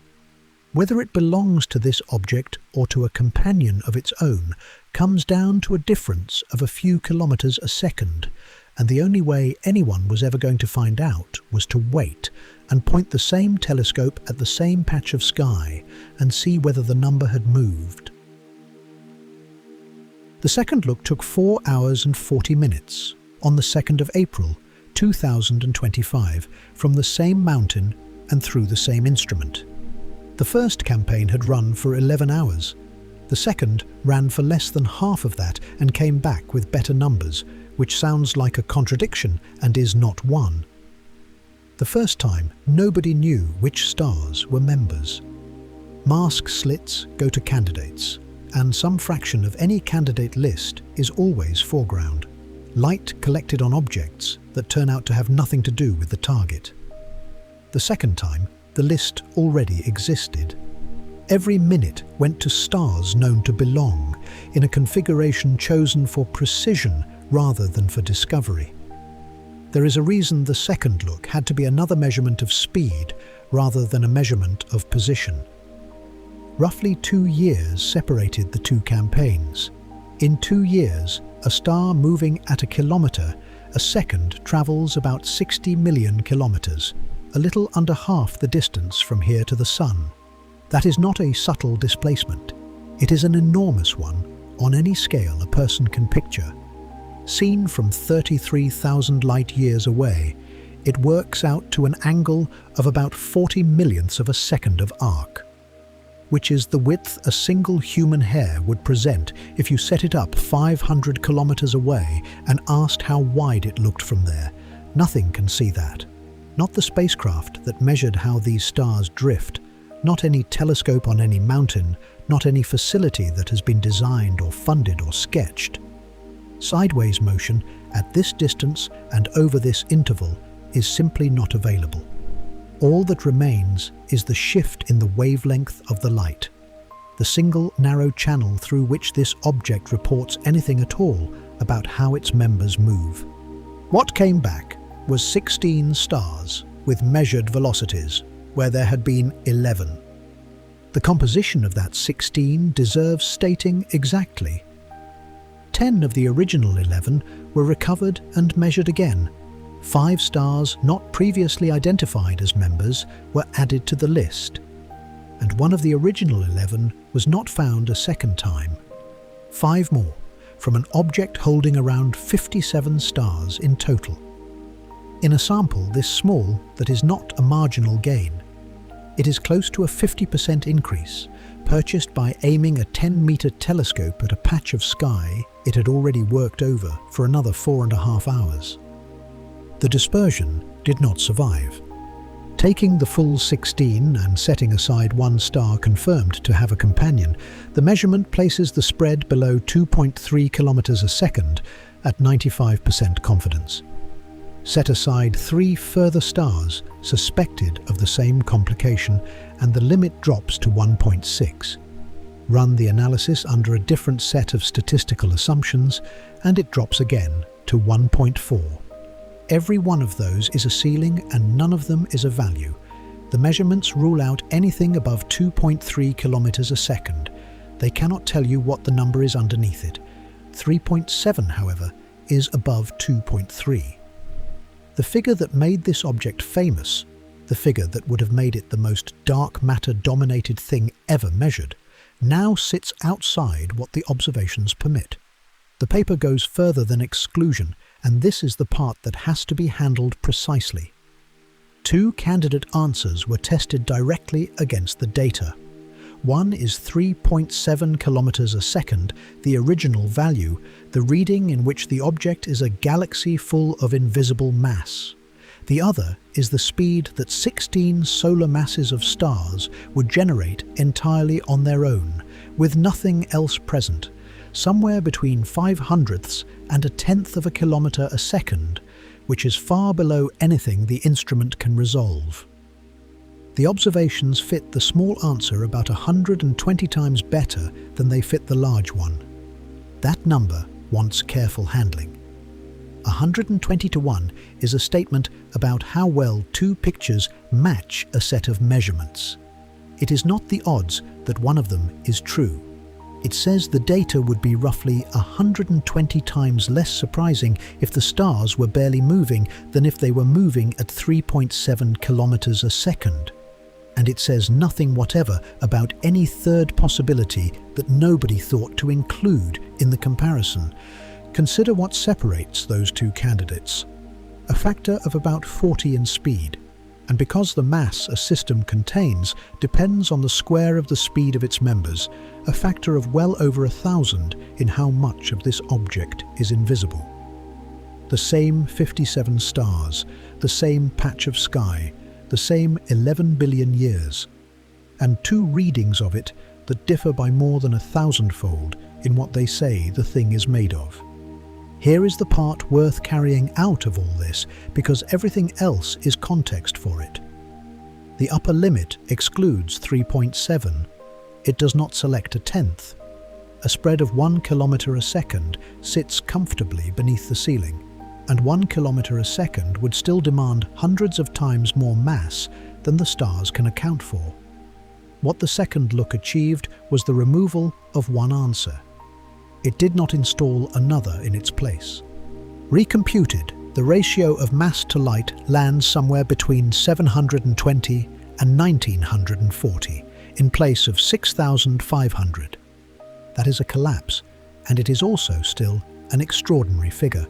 Speaker 1: Whether it belongs to this object or to a companion of its own comes down to a difference of a few kilometers a second, and the only way anyone was ever going to find out was to wait and point the same telescope at the same patch of sky and see whether the number had moved. The second look took 4 hours and 40 minutes on the 2nd of April, 2025, from the same mountain and through the same instrument. The first campaign had run for 11 hours. The second ran for less than half of that and came back with better numbers, which sounds like a contradiction and is not one. The first time, nobody knew which stars were members. Mask slits go to candidates, and some fraction of any candidate list is always foreground. Light collected on objects that turn out to have nothing to do with the target. The second time, the list already existed. Every minute went to stars known to belong, in a configuration chosen for precision rather than for discovery. There is a reason the second look had to be another measurement of speed rather than a measurement of position. Roughly 2 years separated the two campaigns. In 2 years, a star moving at a kilometer a second travels about 60 million kilometers, a little under half the distance from here to the Sun. That is not a subtle displacement. It is an enormous one on any scale a person can picture. Seen from 33,000 light years away, it works out to an angle of about 40 millionths of a second of arc. which is the width a single human hair would present if you set it up 500 kilometers away and asked how wide it looked from there. Nothing can see that. Not the spacecraft that measured how these stars drift, not any telescope on any mountain, not any facility that has been designed or funded or sketched. Sideways motion at this distance and over this interval is simply not available. All that remains is the shift in the wavelength of the light, the single narrow channel through which this object reports anything at all about how its members move. What came back was 16 stars with measured velocities, where there had been 11. The composition of that 16 deserves stating exactly. 10 of the original 11 were recovered and measured again. 5 stars not previously identified as members were added to the list, and one of the original 11 was not found a second time. 5 more, from an object holding around 57 stars in total. In a sample this small, that is not a marginal gain. It is close to a 50% increase, purchased by aiming a 10-meter telescope at a patch of sky it had already worked over for another 4.5 hours. The dispersion did not survive. Taking the full 16 and setting aside one star confirmed to have a companion, the measurement places the spread below 2.3 kilometers a second at 95% confidence. Set aside 3 further stars suspected of the same complication and the limit drops to 1.6. Run the analysis under a different set of statistical assumptions and it drops again to 1.4. Every one of those is a ceiling and none of them is a value. The measurements rule out anything above 2.3 kilometers a second. They cannot tell you what the number is underneath it. 3.7, however, is above 2.3. The figure that made this object famous, the figure that would have made it the most dark matter-dominated thing ever measured, now sits outside what the observations permit. The paper goes further than exclusion, and this is the part that has to be handled precisely. 2 candidate answers were tested directly against the data. One is 3.7 kilometers a second, the original value, the reading in which the object is a galaxy full of invisible mass. The other is the speed that 16 solar masses of stars would generate entirely on their own, with nothing else present, somewhere between 0.05 and 1/10 of a kilometer a second, which is far below anything the instrument can resolve. The observations fit the small answer about 120 times better than they fit the large one. That number wants careful handling. 120 to 1 is a statement about how well 2 pictures match a set of measurements. It is not the odds that one of them is true. It says the data would be roughly 120 times less surprising if the stars were barely moving than if they were moving at 3.7 kilometers a second. And it says nothing whatever about any third possibility that nobody thought to include in the comparison. Consider what separates those 2 candidates. A factor of about 40 in speed. And because the mass a system contains depends on the square of the speed of its members, a factor of well over 1,000 in how much of this object is invisible. The same 57 stars, the same patch of sky, the same 11 billion years, and 2 readings of it that differ by more than 1,000-fold in what they say the thing is made of. Here is the part worth carrying out of all this, because everything else is context for it. The upper limit excludes 3.7. It does not select 1/10. A spread of 1 kilometer a second sits comfortably beneath the ceiling, and 1 kilometer a second would still demand hundreds of times more mass than the stars can account for. What the second look achieved was the removal of one answer. It did not install another in its place. Recomputed, the ratio of mass to light lands somewhere between 720 and 1940, in place of 6,500. That is a collapse, and it is also still an extraordinary figure.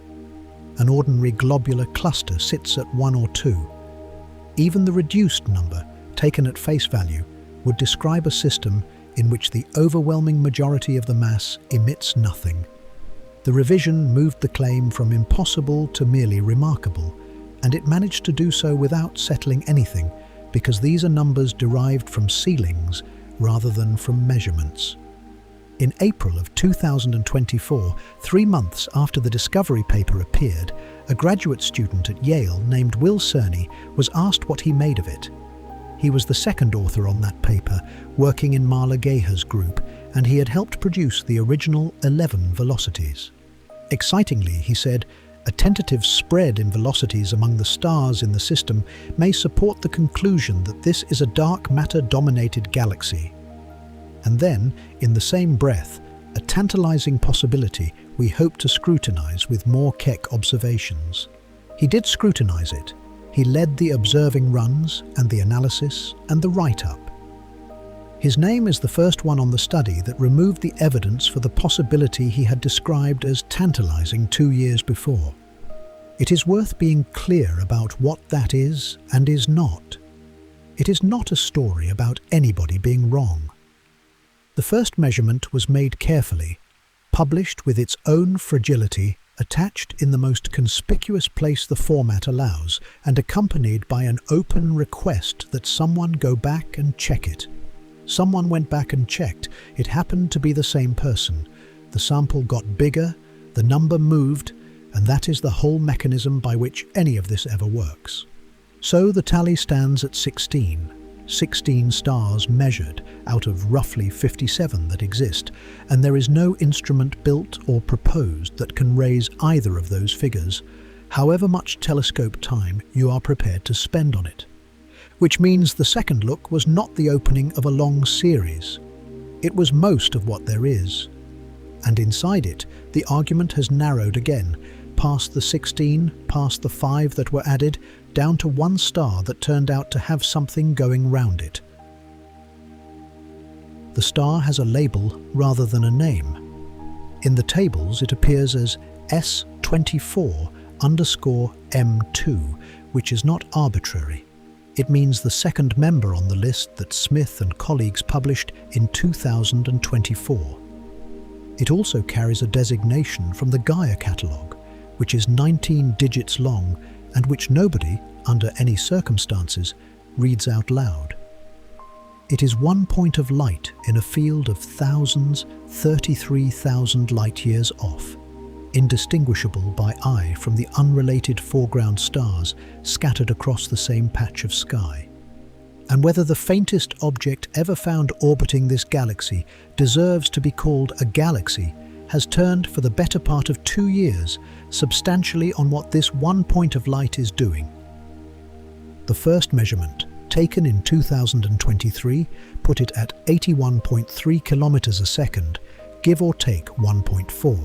Speaker 1: An ordinary globular cluster sits at 1 or 2. Even the reduced number, taken at face value, would describe a system in which the overwhelming majority of the mass emits nothing. The revision moved the claim from impossible to merely remarkable, and it managed to do so without settling anything, because these are numbers derived from ceilings rather than from measurements. In April of 2024, 3 months after the discovery paper appeared, a graduate student at Yale named Will Cerny was asked what he made of it. He was the second author on that paper, working in Marla Geha's group, and he had helped produce the original 11 velocities. Excitingly, he said, a tentative spread in velocities among the stars in the system may support the conclusion that this is a dark matter-dominated galaxy. And then, in the same breath, a tantalizing possibility we hope to scrutinize with more Keck observations. He did scrutinize it. He led the observing runs and the analysis and the write-up. His name is the first one on the study that removed the evidence for the possibility he had described as tantalizing 2 years before. It is worth being clear about what that is and is not. It is not a story about anybody being wrong. The first measurement was made carefully, published with its own fragility, attached in the most conspicuous place the format allows, and accompanied by an open request that someone go back and check it. Someone went back and checked. It happened to be the same person. The sample got bigger, the number moved, and that is the whole mechanism by which any of this ever works. So the tally stands at 16. 16 stars measured out of roughly 57 that exist, and there is no instrument built or proposed that can raise either of those figures, however much telescope time you are prepared to spend on it. Which means the second look was not the opening of a long series. It was most of what there is. And inside it, the argument has narrowed again, past the 16, past the 5 that were added, down to one star that turned out to have something going round it. The star has a label rather than a name. In the tables it appears as S24_M2, which is not arbitrary. It means the second member on the list that Smith and colleagues published in 2024. It also carries a designation from the Gaia catalogue, which is 19 digits long and which nobody, under any circumstances, reads out loud. It is 1 point of light in a field of thousands, 33,000 light-years off, indistinguishable by eye from the unrelated foreground stars scattered across the same patch of sky. And whether the faintest object ever found orbiting this galaxy deserves to be called a galaxy has turned for the better part of 2 years substantially on what this 1 point of light is doing. The first measurement, taken in 2023, put it at 81.3 kilometers a second, give or take 1.4.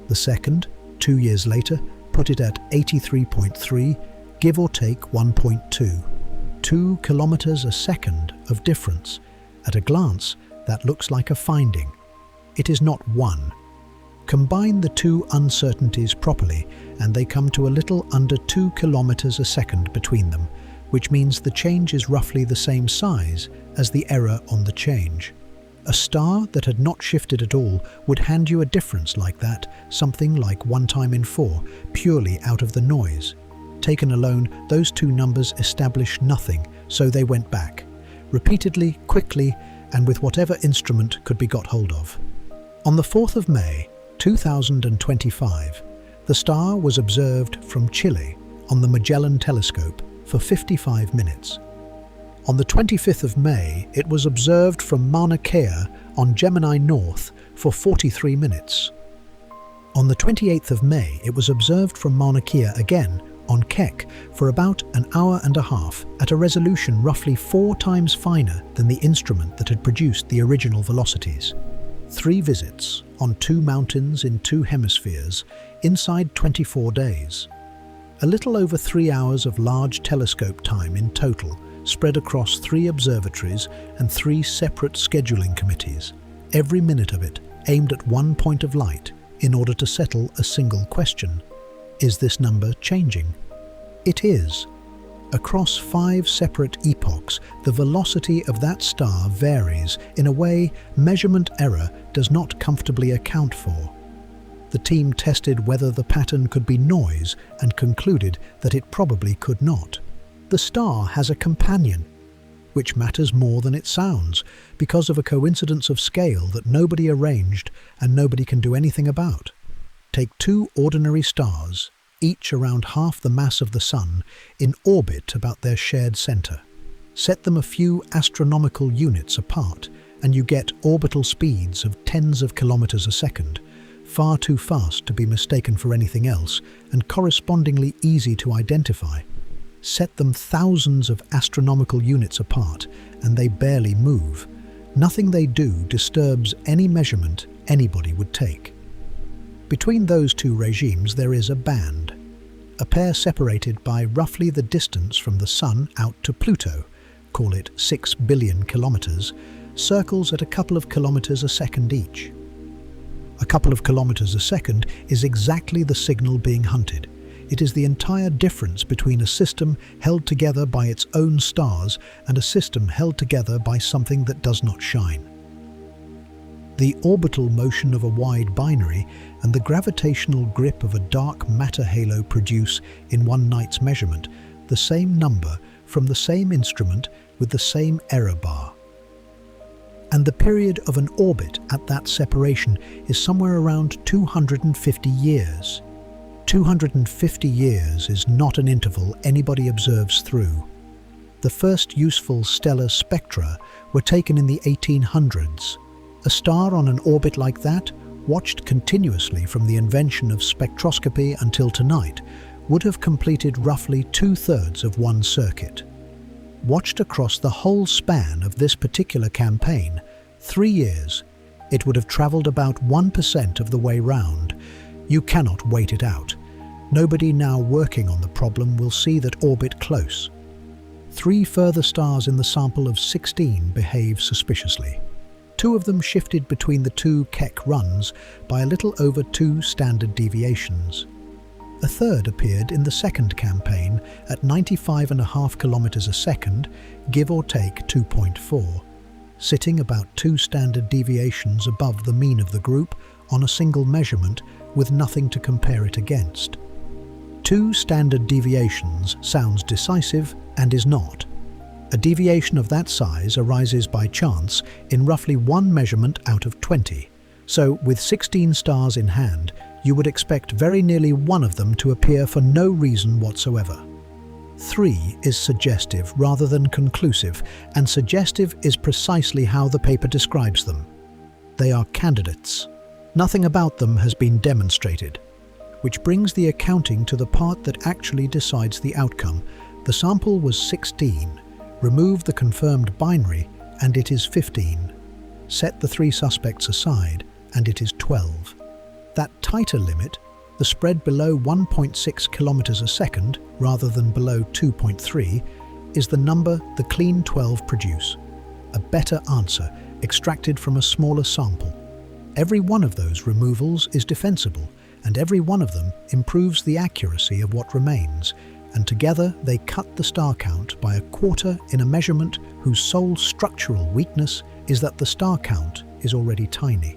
Speaker 1: The second, 2 years later, put it at 83.3, give or take 1.2. 2 kilometers a second of difference. At a glance, that looks like a finding. It is not one. Combine the two uncertainties properly, and they come to a little under 2 kilometers a second between them, which means the change is roughly the same size as the error on the change. A star that had not shifted at all would hand you a difference like that, something like 1 time in 4, purely out of the noise. Taken alone, those two numbers establish nothing, so they went back, repeatedly, quickly, and with whatever instrument could be got hold of. On the 4th of May, 2025, the star was observed from Chile on the Magellan telescope for 55 minutes. On the 25th of May, it was observed from Mauna Kea on Gemini North for 43 minutes. On the 28th of May, it was observed from Mauna Kea again on Keck for about an hour and a half at a resolution roughly 4 times finer than the instrument that had produced the original velocities. 3 visits on 2 mountains in 2 hemispheres inside 24 days. A little over 3 hours of large telescope time in total, spread across 3 observatories and 3 separate scheduling committees, every minute of it aimed at 1 point of light in order to settle a single question. Is this number changing? It is. Across 5 separate epochs, the velocity of that star varies in a way measurement error does not comfortably account for. The team tested whether the pattern could be noise and concluded that it probably could not. The star has a companion, which matters more than it sounds, because of a coincidence of scale that nobody arranged and nobody can do anything about. Take 2 ordinary stars, each around half the mass of the Sun, in orbit about their shared center. Set them a few astronomical units apart, and you get orbital speeds of tens of kilometers a second, far too fast to be mistaken for anything else, and correspondingly easy to identify. Set them thousands of astronomical units apart, and they barely move. Nothing they do disturbs any measurement anybody would take. Between those 2 regimes there is a band, a pair separated by roughly the distance from the Sun out to Pluto, call it 6 billion kilometers, circles at a couple of kilometers a second each. A couple of kilometers a second is exactly the signal being hunted. It is the entire difference between a system held together by its own stars and a system held together by something that does not shine. The orbital motion of a wide binary and the gravitational grip of a dark matter halo produce, in one night's measurement, the same number from the same instrument with the same error bar. And the period of an orbit at that separation is somewhere around 250 years. 250 years is not an interval anybody observes through. The first useful stellar spectra were taken in the 1800s. A star on an orbit like that, watched continuously from the invention of spectroscopy until tonight, would have completed roughly 2/3 of one circuit. Watched across the whole span of this particular campaign, 3 years, it would have travelled about 1% of the way round. You cannot wait it out. Nobody now working on the problem will see that orbit close. 3 further stars in the sample of 16 behave suspiciously. 2 of them shifted between the 2 Keck runs by a little over 2 standard deviations. A third appeared in the second campaign at 95.5 kilometers a second, give or take 2.4, sitting about 2 standard deviations above the mean of the group on a single measurement with nothing to compare it against. 2 standard deviations sounds decisive and is not. A deviation of that size arises by chance in roughly 1 measurement out of 20. So, with 16 stars in hand, you would expect very nearly one of them to appear for no reason whatsoever. 3 is suggestive rather than conclusive, and suggestive is precisely how the paper describes them. They are candidates. Nothing about them has been demonstrated, which brings the accounting to the part that actually decides the outcome. The sample was 16. Remove the confirmed binary, and it is 15. Set the 3 suspects aside, and it is 12. That tighter limit, the spread below 1.6 kilometers a second rather than below 2.3, is the number the clean 12 produce. A better answer, extracted from a smaller sample. Every one of those removals is defensible, and every one of them improves the accuracy of what remains, and together they cut the star count by 1/4 in a measurement whose sole structural weakness is that the star count is already tiny.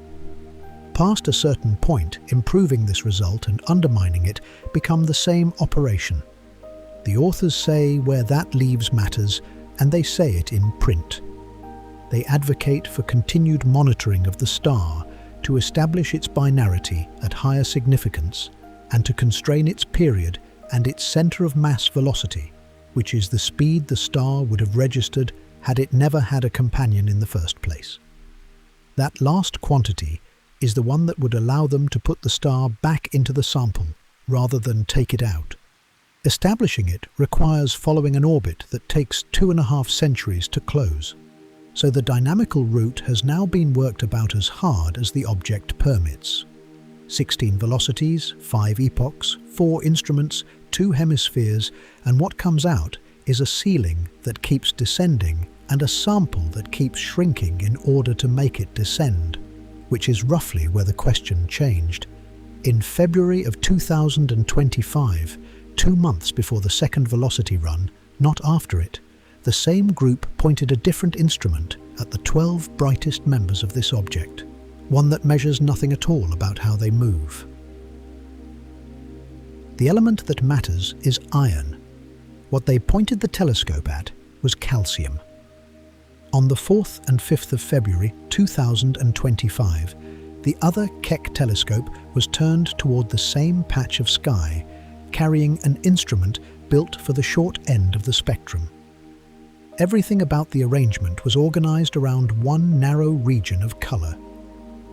Speaker 1: Past a certain point, improving this result and undermining it become the same operation. The authors say where that leaves matters, and they say it in print. They advocate for continued monitoring of the star to establish its binarity at higher significance and to constrain its period and its center of mass velocity, which is the speed the star would have registered had it never had a companion in the first place. That last quantity is the one that would allow them to put the star back into the sample rather than take it out. Establishing it requires following an orbit that takes 2.5 centuries to close, so the dynamical route has now been worked about as hard as the object permits. 16 velocities, 5 epochs, 4 instruments, 2 hemispheres, and what comes out is a ceiling that keeps descending and a sample that keeps shrinking in order to make it descend, which is roughly where the question changed. In February of 2025, 2 months before the second velocity run, not after it. The same group pointed a different instrument at the 12 brightest members of this object, one that measures nothing at all about how they move. The element that matters is iron. What they pointed the telescope at was calcium. On the 4th and 5th of February 2025, the other Keck telescope was turned toward the same patch of sky, carrying an instrument built for the short end of the spectrum. Everything about the arrangement was organized around one narrow region of color.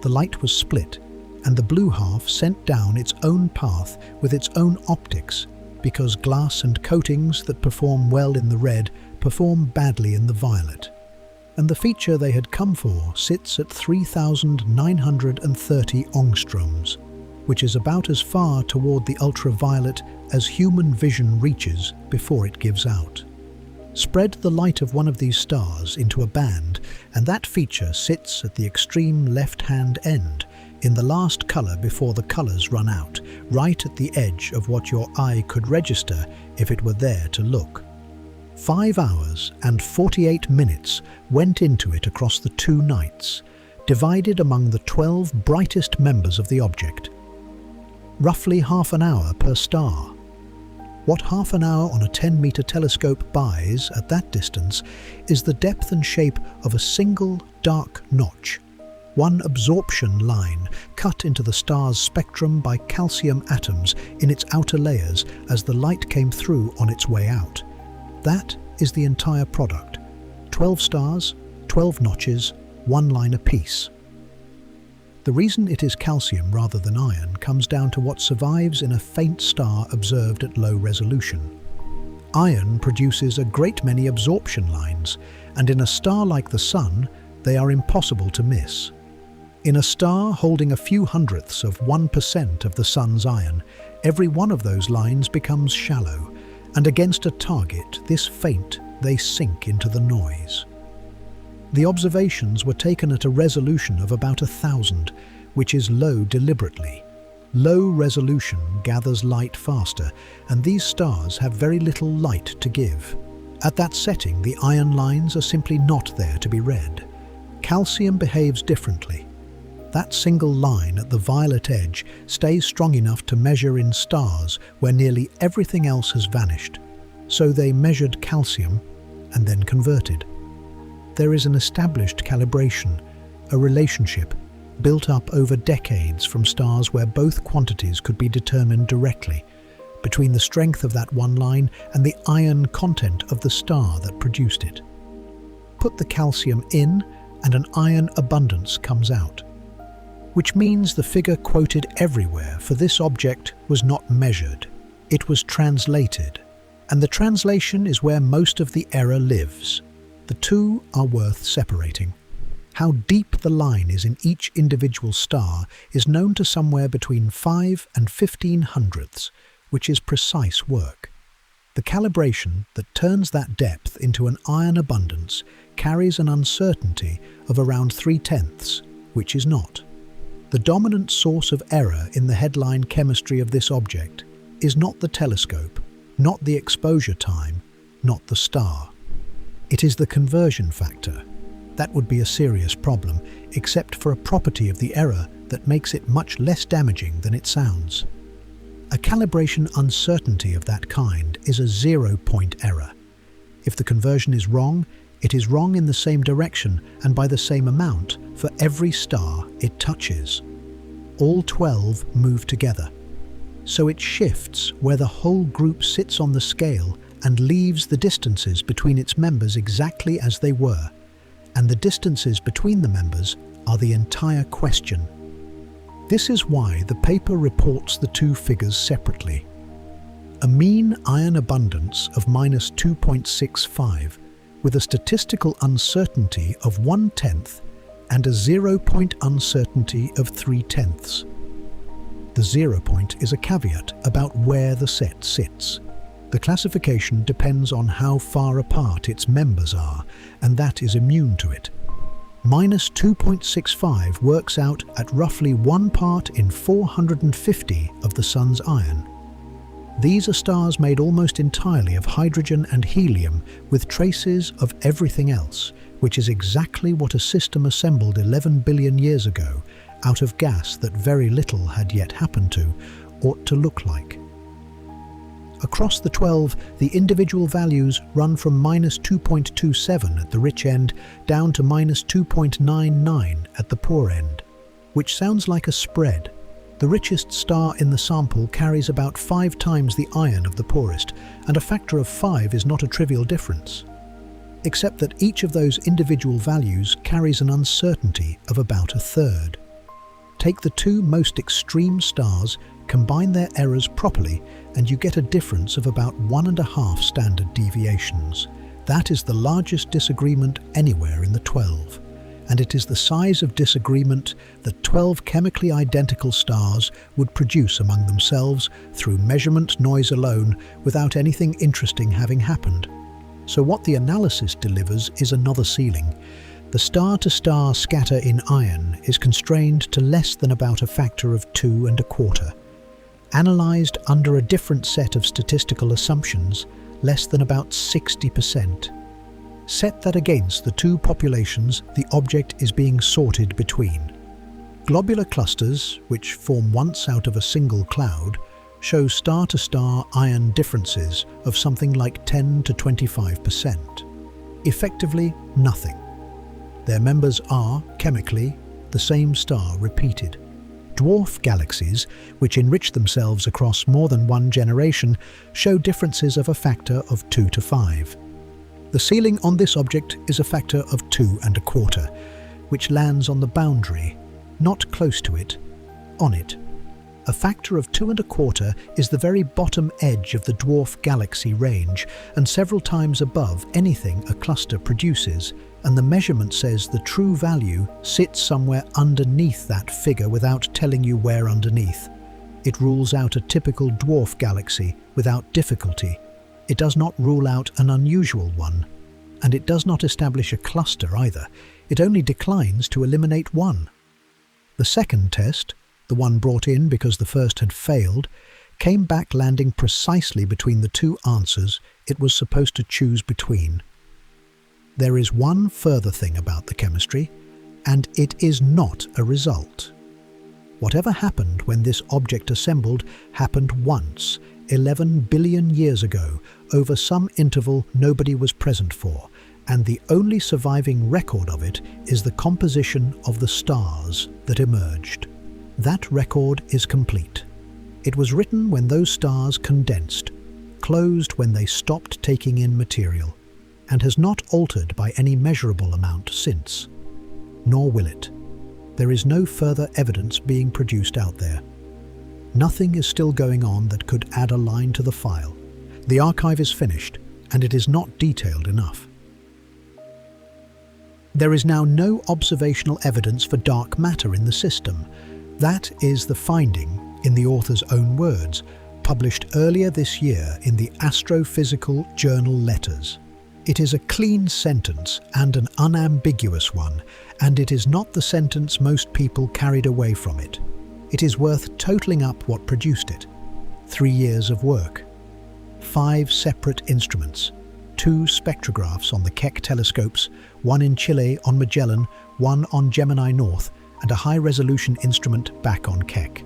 Speaker 1: The light was split, and the blue half sent down its own path with its own optics, because glass and coatings that perform well in the red perform badly in the violet. And the feature they had come for sits at 3,930 angstroms, which is about as far toward the ultraviolet as human vision reaches before it gives out. Spread the light of one of these stars into a band, and that feature sits at the extreme left-hand end, in the last color before the colors run out, right at the edge of what your eye could register if it were there to look. 5 hours and 48 minutes went into it across the 2 nights, divided among the 12 brightest members of the object. Roughly half an hour per star. What half an hour on a 10-meter telescope buys at that distance is the depth and shape of a single dark notch, one absorption line cut into the star's spectrum by calcium atoms in its outer layers as the light came through on its way out. That is the entire product. 12 stars, 12 notches, 1 line apiece. The reason it is calcium rather than iron comes down to what survives in a faint star observed at low resolution. Iron produces a great many absorption lines, and in a star like the Sun, they are impossible to miss. In a star holding a few hundredths of 1% of the Sun's iron, every one of those lines becomes shallow, and against a target this faint, they sink into the noise. The observations were taken at a resolution of about 1,000, which is low deliberately. Low resolution gathers light faster, and these stars have very little light to give. At that setting, the iron lines are simply not there to be read. Calcium behaves differently. That single line at the violet edge stays strong enough to measure in stars where nearly everything else has vanished. So they measured calcium and then converted. There is an established calibration, a relationship built up over decades from stars where both quantities could be determined directly, between the strength of that one line and the iron content of the star that produced it. Put the calcium in and an iron abundance comes out, which means the figure quoted everywhere for this object was not measured, it was translated, and the translation is where most of the error lives. The two are worth separating. How deep the line is in each individual star is known to somewhere between 5 and 15 hundredths, which is precise work. The calibration that turns that depth into an iron abundance carries an uncertainty of around 3/10, which is not. The dominant source of error in the headline chemistry of this object is not the telescope, not the exposure time, not the star. It is the conversion factor. That would be a serious problem, except for a property of the error that makes it much less damaging than it sounds. A calibration uncertainty of that kind is a 0-point error. If the conversion is wrong, it is wrong in the same direction and by the same amount for every star it touches. All 12 move together. So it shifts where the whole group sits on the scale and leaves the distances between its members exactly as they were, and the distances between the members are the entire question. This is why the paper reports the two figures separately. A mean iron abundance of -2.65 with a statistical uncertainty of 1/10 and a 0-point uncertainty of 3/10. The 0 point is a caveat about where the set sits. The classification depends on how far apart its members are, and that is immune to it. -2.65 works out at roughly 1 part in 450 of the Sun's iron. These are stars made almost entirely of hydrogen and helium with traces of everything else, which is exactly what a system assembled 11 billion years ago out of gas that very little had yet happened to ought to look like. Across the 12, the individual values run from -2.27 at the rich end down to -2.99 at the poor end, which sounds like a spread. The richest star in the sample carries about 5 times the iron of the poorest, and a factor of 5 is not a trivial difference. Except that each of those individual values carries an uncertainty of about a third. Take the two most extreme stars, combine their errors properly, and you get a difference of about 1.5 standard deviations. That is the largest disagreement anywhere in the 12. And it is the size of disagreement that 12 chemically identical stars would produce among themselves through measurement noise alone without anything interesting having happened. So what the analysis delivers is another ceiling. The star-to-star scatter in iron is constrained to less than about a factor of 2.25. Analysed under a different set of statistical assumptions, less than about 60%. Set that against the two populations the object is being sorted between. Globular clusters, which form once out of a single cloud, show star-to-star iron differences of something like 10 to 25%. Effectively, nothing. Their members are, chemically, the same star repeated. Dwarf galaxies, which enrich themselves across more than one generation, show differences of a factor of 2 to 5. The ceiling on this object is a factor of 2.25, which lands on the boundary, not close to it, on it. A factor of 2.25 is the very bottom edge of the dwarf galaxy range and several times above anything a cluster produces, and the measurement says the true value sits somewhere underneath that figure without telling you where underneath. It rules out a typical dwarf galaxy without difficulty. It does not rule out an unusual one, and it does not establish a cluster either. It only declines to eliminate one. The second test, the one brought in because the first had failed, came back landing precisely between the two answers it was supposed to choose between. There is one further thing about the chemistry, and it is not a result. Whatever happened when this object assembled happened once, 11 billion years ago, over some interval nobody was present for, and the only surviving record of it is the composition of the stars that emerged. That record is complete. It was written when those stars condensed, closed when they stopped taking in material, and has not altered by any measurable amount since. Nor will it. There is no further evidence being produced out there. Nothing is still going on that could add a line to the file. The archive is finished, and it is not detailed enough. There is now no observational evidence for dark matter in the system. That is the finding, in the author's own words, published earlier this year in the Astrophysical Journal Letters. It is a clean sentence and an unambiguous one, and it is not the sentence most people carried away from it. It is worth totaling up what produced it. 3 years of work. 5 separate instruments. 2 spectrographs on the Keck telescopes, 1 in Chile on Magellan, 1 on Gemini North, and a high-resolution instrument back on Keck.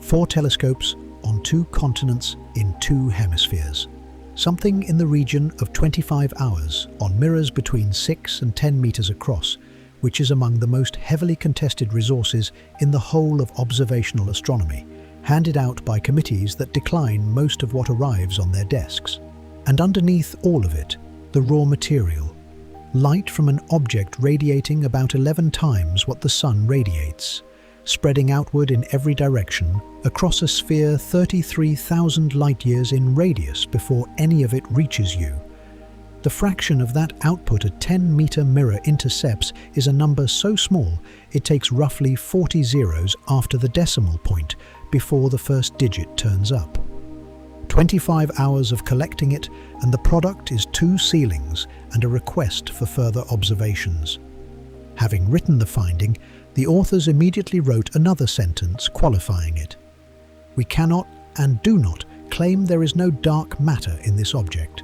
Speaker 1: 4 telescopes on 2 continents in 2 hemispheres. Something in the region of 25 hours on mirrors between 6 and 10 meters across, which is among the most heavily contested resources in the whole of observational astronomy, handed out by committees that decline most of what arrives on their desks. And underneath all of it, the raw material. Light from an object radiating about 11 times what the sun radiates, spreading outward in every direction across a sphere 33,000 light-years in radius before any of it reaches you. The fraction of that output a 10-meter mirror intercepts is a number so small it takes roughly 40 zeros after the decimal point before the first digit turns up. 25 hours of collecting it, and the product is 2 ceilings and a request for further observations. Having written the finding, the authors immediately wrote another sentence qualifying it. We cannot and do not claim there is no dark matter in this object.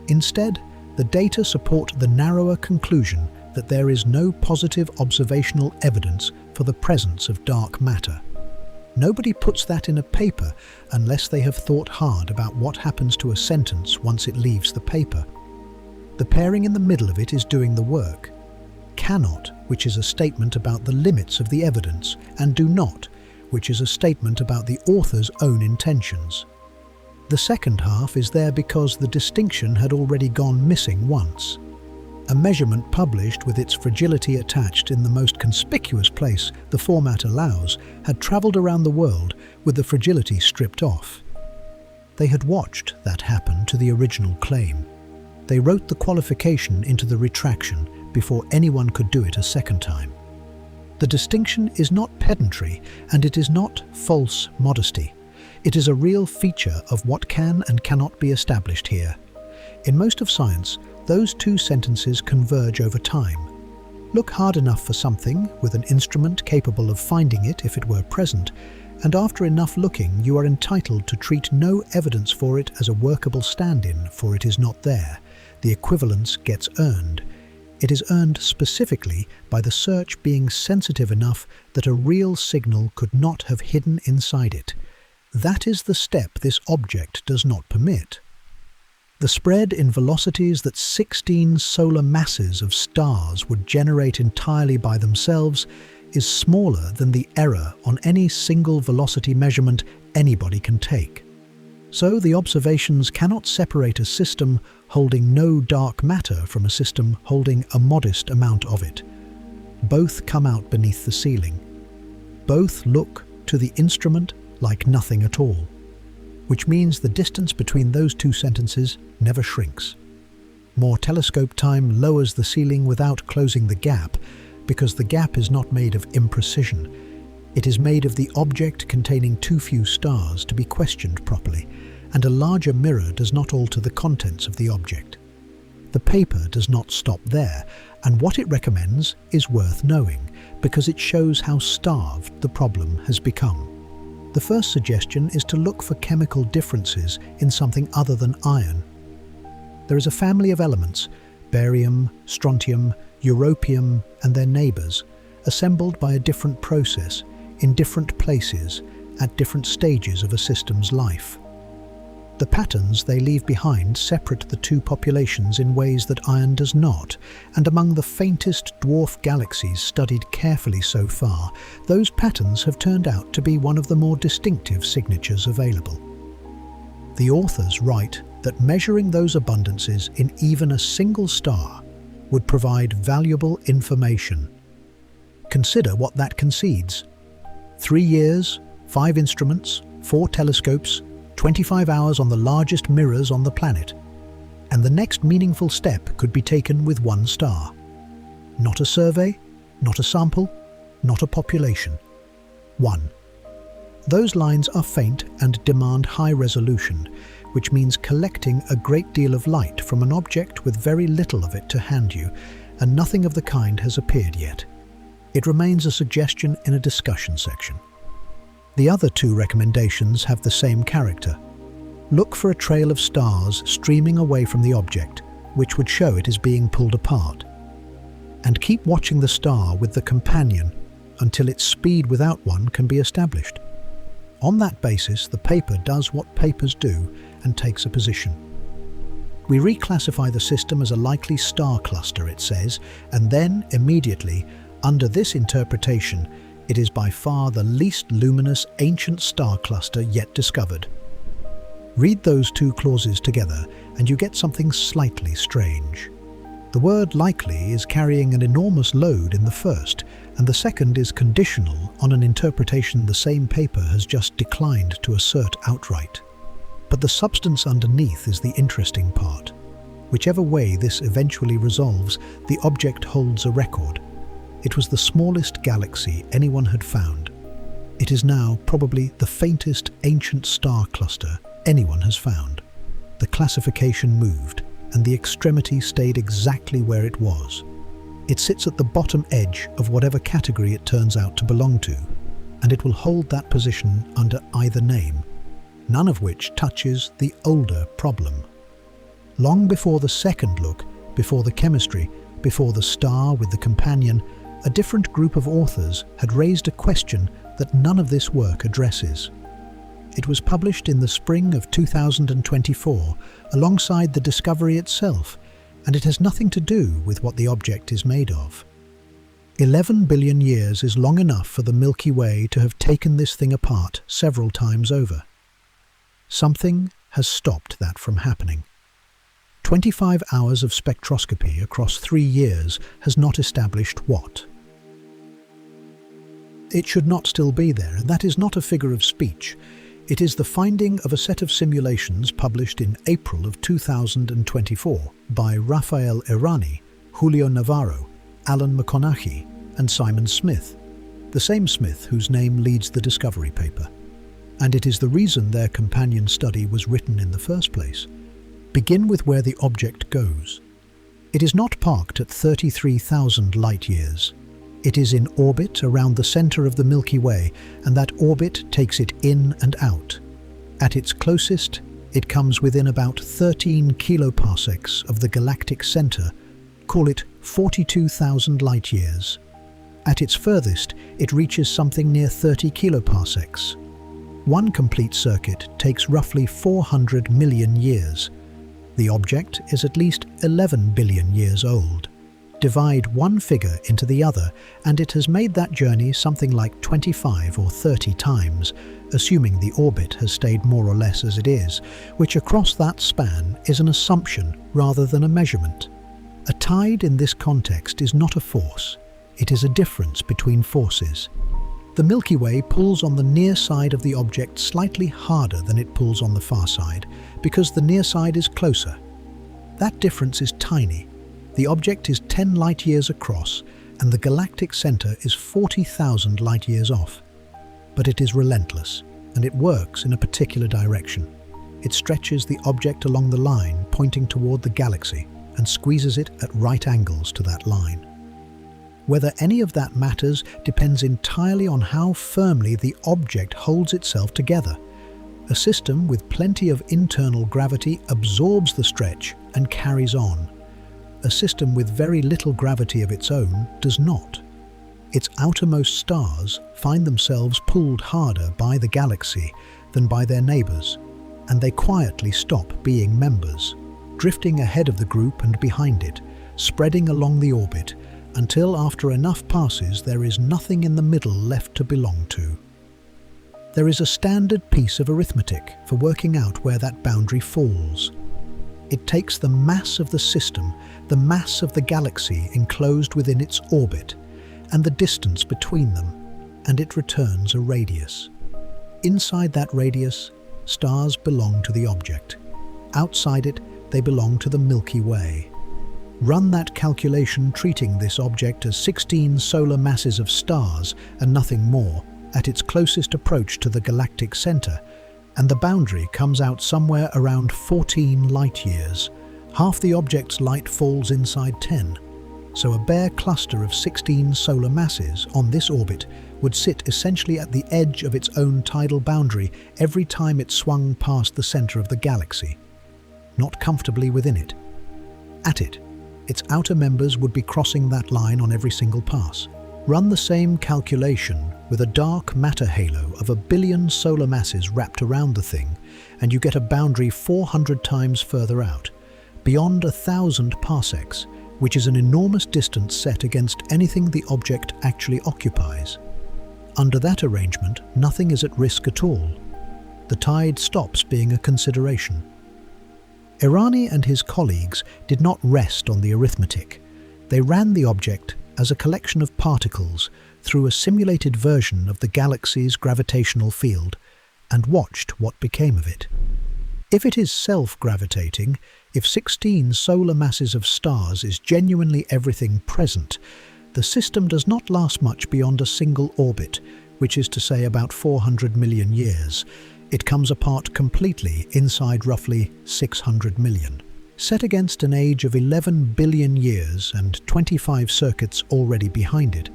Speaker 1: Instead, the data support the narrower conclusion that there is no positive observational evidence for the presence of dark matter. Nobody puts that in a paper unless they have thought hard about what happens to a sentence once it leaves the paper. The pairing in the middle of it is doing the work. Cannot, which is a statement about the limits of the evidence, and do not, which is a statement about the author's own intentions. The second half is there because the distinction had already gone missing once. A measurement published with its fragility attached in the most conspicuous place the format allows had travelled around the world with the fragility stripped off. They had watched that happen to the original claim. They wrote the qualification into the retraction before anyone could do it a second time. The distinction is not pedantry, and it is not false modesty. It is a real feature of what can and cannot be established here. In most of science, those two sentences converge over time. Look hard enough for something, with an instrument capable of finding it if it were present, and after enough looking you are entitled to treat no evidence for it as a workable stand-in, for it is not there. The equivalence gets earned. It is earned specifically by the search being sensitive enough that a real signal could not have hidden inside it. That is the step this object does not permit. The spread in velocities that 16 solar masses of stars would generate entirely by themselves is smaller than the error on any single velocity measurement anybody can take. So the observations cannot separate a system holding no dark matter from a system holding a modest amount of it. Both come out beneath the ceiling. Both look to the instrument like nothing at all, which means the distance between those two sentences never shrinks. More telescope time lowers the ceiling without closing the gap, because the gap is not made of imprecision. It is made of the object containing too few stars to be questioned properly, and a larger mirror does not alter the contents of the object. The paper does not stop there, and what it recommends is worth knowing, because it shows how starved the problem has become. The first suggestion is to look for chemical differences in something other than iron. There is a family of elements, barium, strontium, europium, and their neighbours, assembled by a different process, in different places, at different stages of a system's life. The patterns they leave behind separate the two populations in ways that iron does not, and among the faintest dwarf galaxies studied carefully so far, those patterns have turned out to be one of the more distinctive signatures available. The authors write that measuring those abundances in even a single star would provide valuable information. Consider what that concedes. 3 years, 5 instruments, 4 telescopes, 25 hours on the largest mirrors on the planet, and the next meaningful step could be taken with 1 star. Not a survey, not a sample, not a population. 1. Those lines are faint and demand high resolution, which means collecting a great deal of light from an object with very little of it to hand you, and nothing of the kind has appeared yet. It remains a suggestion in a discussion section. The other 2 recommendations have the same character. Look for a trail of stars streaming away from the object, which would show it is being pulled apart. And keep watching the star with the companion until its speed without one can be established. On that basis, the paper does what papers do and takes a position. We reclassify the system as a likely star cluster, it says, and then, immediately, under this interpretation, it is by far the least luminous ancient star cluster yet discovered. Read those 2 clauses together and you get something slightly strange. The word likely is carrying an enormous load in the first, and the second is conditional on an interpretation the same paper has just declined to assert outright. But the substance underneath is the interesting part. Whichever way this eventually resolves, the object holds a record. It was the smallest galaxy anyone had found. It is now probably the faintest ancient star cluster anyone has found. The classification moved, and the extremity stayed exactly where it was. It sits at the bottom edge of whatever category it turns out to belong to, and it will hold that position under either name. none of which touches the older problem. Long before the second look, before the chemistry, before the star with the companion, a different group of authors had raised a question that none of this work addresses. It was published in the spring of 2024, alongside the discovery itself, and it has nothing to do with what the object is made of. 11 billion years is long enough for the Milky Way to have taken this thing apart several times over. Something has stopped that from happening. 25 hours of spectroscopy across 3 years has not established what. It should not still be there, and that is not a figure of speech. It is the finding of a set of simulations published in April of 2024 by Rafael Irani, Julio Navarro, Alan McConaughey, and Simon Smith, the same Smith whose name leads the discovery paper. And it is the reason their companion study was written in the first place. Begin with where the object goes. It is not parked at 33,000 light-years. It is in orbit around the center of the Milky Way, and that orbit takes it in and out. At its closest, it comes within about 13 kiloparsecs of the galactic center, call it 42,000 light-years. At its furthest, it reaches something near 30 kiloparsecs. One complete circuit takes roughly 400 million years. The object is at least 11 billion years old. Divide one figure into the other, and it has made that journey something like 25 or 30 times, assuming the orbit has stayed more or less as it is, which across that span is an assumption rather than a measurement. A tide in this context is not a force, it is a difference between forces. The Milky Way pulls on the near side of the object slightly harder than it pulls on the far side, because the near side is closer. That difference is tiny. The object is 10 light-years across, and the galactic center is 40,000 light-years off. But it is relentless, and it works in a particular direction. It stretches the object along the line pointing toward the galaxy and squeezes it at right angles to that line. Whether any of that matters depends entirely on how firmly the object holds itself together. A system with plenty of internal gravity absorbs the stretch and carries on. A system with very little gravity of its own does not. Its outermost stars find themselves pulled harder by the galaxy than by their neighbors, and they quietly stop being members, drifting ahead of the group and behind it, spreading along the orbit, until after enough passes there is nothing in the middle left to belong to. There is a standard piece of arithmetic for working out where that boundary falls. It takes the mass of the system, the mass of the galaxy enclosed within its orbit, and the distance between them, and it returns a radius. Inside that radius, stars belong to the object. Outside it, they belong to the Milky Way. Run that calculation treating this object as 16 solar masses of stars and nothing more at its closest approach to the galactic center, and the boundary comes out somewhere around 14 light-years. Half the object's light falls inside 10. So a bare cluster of 16 solar masses on this orbit would sit essentially at the edge of its own tidal boundary every time it swung past the center of the galaxy. Not comfortably within it. At it, its outer members would be crossing that line on every single pass. Run the same calculation with a dark matter halo of 1 billion solar masses wrapped around the thing, and you get a boundary 400 times further out, beyond 1,000 parsecs, which is an enormous distance set against anything the object actually occupies. Under that arrangement, nothing is at risk at all. The tide stops being a consideration. Irani and his colleagues did not rest on the arithmetic. They ran the object as a collection of particles through a simulated version of the galaxy's gravitational field and watched what became of it. If it is self-gravitating, if 16 solar masses of stars is genuinely everything present, the system does not last much beyond a single orbit, which is to say about 400 million years. It comes apart completely inside roughly 600 million. Set against an age of 11 billion years and 25 circuits already behind it,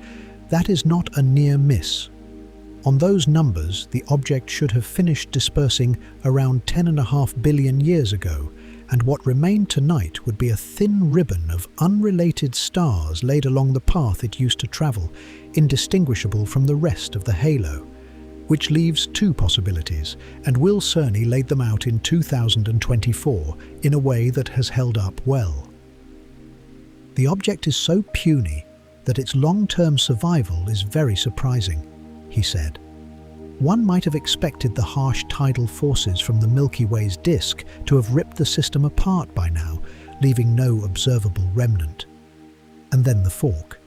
Speaker 1: that is not a near miss. On those numbers, the object should have finished dispersing around 10.5 billion years ago, and what remained tonight would be a thin ribbon of unrelated stars laid along the path it used to travel, indistinguishable from the rest of the halo. Which leaves two possibilities, and Will Cerny laid them out in 2024 in a way that has held up well. The object is so puny that its long-term survival is very surprising, he said. One might have expected the harsh tidal forces from the Milky Way's disk to have ripped the system apart by now, leaving no observable remnant. And then the fork.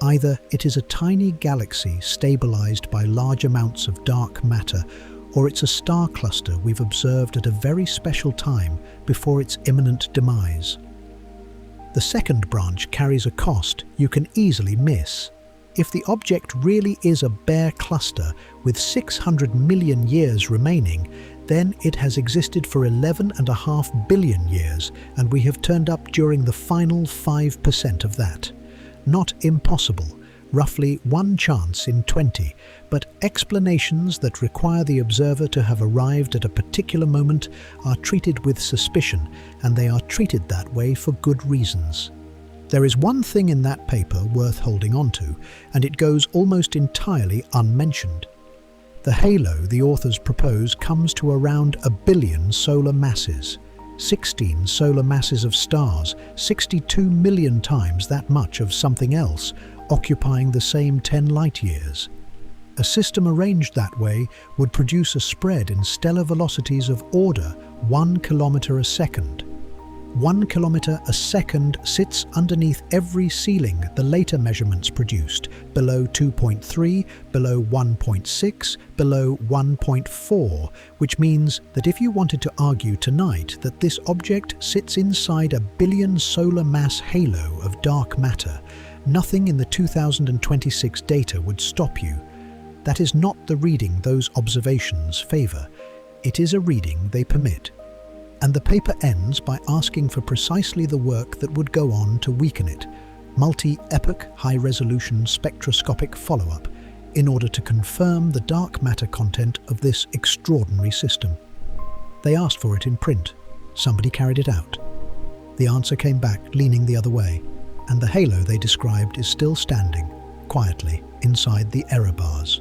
Speaker 1: Either it is a tiny galaxy stabilized by large amounts of dark matter, or it's a star cluster we've observed at a very special time before its imminent demise. The second branch carries a cost you can easily miss. If the object really is a bare cluster with 600 million years remaining, then it has existed for 11.5 billion years, and we have turned up during the final 5% of that. Not impossible, roughly 1 chance in 20, but explanations that require the observer to have arrived at a particular moment are treated with suspicion, and they are treated that way for good reasons. There is one thing in that paper worth holding on to, and it goes almost entirely unmentioned. The halo the authors propose comes to around 1 billion solar masses. 16 solar masses of stars, 62 million times that much of something else, occupying the same 10 light-years. A system arranged that way would produce a spread in stellar velocities of order 1 kilometer a second. 1 kilometer a second sits underneath every ceiling the later measurements produced, below 2.3, below 1.6, below 1.4, which means that if you wanted to argue tonight that this object sits inside a billion solar mass halo of dark matter, nothing in the 2026 data would stop you. That is not the reading those observations favor. It is a reading they permit. And the paper ends by asking for precisely the work that would go on to weaken it, multi-epoch high-resolution spectroscopic follow-up, in order to confirm the dark matter content of this extraordinary system. They asked for it in print. Somebody carried it out. The answer came back leaning the other way, and the halo they described is still standing, quietly, inside the error bars.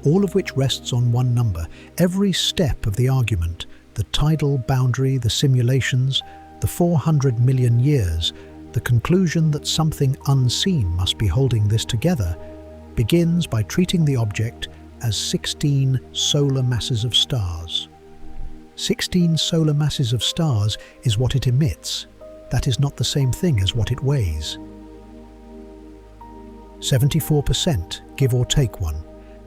Speaker 1: All of which rests on one number, every step of the argument, the tidal boundary, the simulations, the 400 million years, the conclusion that something unseen must be holding this together, begins by treating the object as 16 solar masses of stars. 16 solar masses of stars is what it emits. That is not the same thing as what it weighs. 74%, give or take one.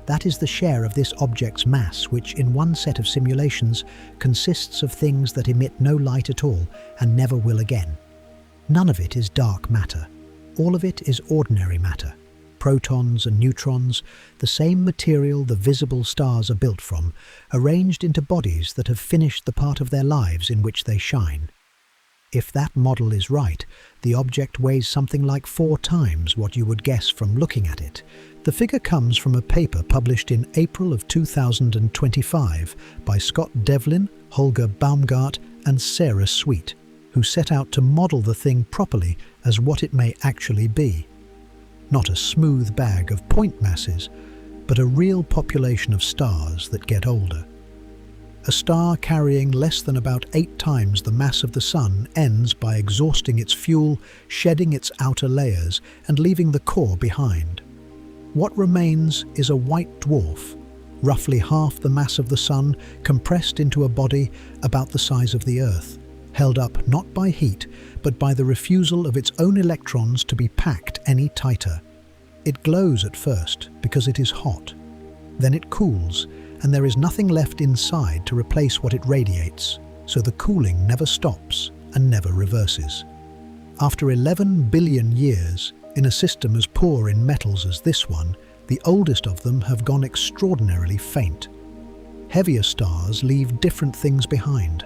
Speaker 1: That is the share of this object's mass, which in one set of simulations consists of things that emit no light at all and never will again. None of it is dark matter. All of it is ordinary matter. Protons and neutrons, the same material the visible stars are built from, arranged into bodies that have finished the part of their lives in which they shine. If that model is right, the object weighs something like 4 times what you would guess from looking at it. The figure comes from a paper published in April of 2025 by Scott Devlin, Holger Baumgart and Sarah Sweet, who set out to model the thing properly as what it may actually be. Not a smooth bag of point masses, but a real population of stars that get older. A star carrying less than about 8 times the mass of the Sun ends by exhausting its fuel, shedding its outer layers, and leaving the core behind. What remains is a white dwarf, roughly half the mass of the Sun, compressed into a body about the size of the Earth, held up not by heat, but by the refusal of its own electrons to be packed any tighter. It glows at first because it is hot. Then it cools, and there is nothing left inside to replace what it radiates, so the cooling never stops and never reverses. After 11 billion years, in a system as poor in metals as this one, the oldest of them have gone extraordinarily faint. Heavier stars leave different things behind.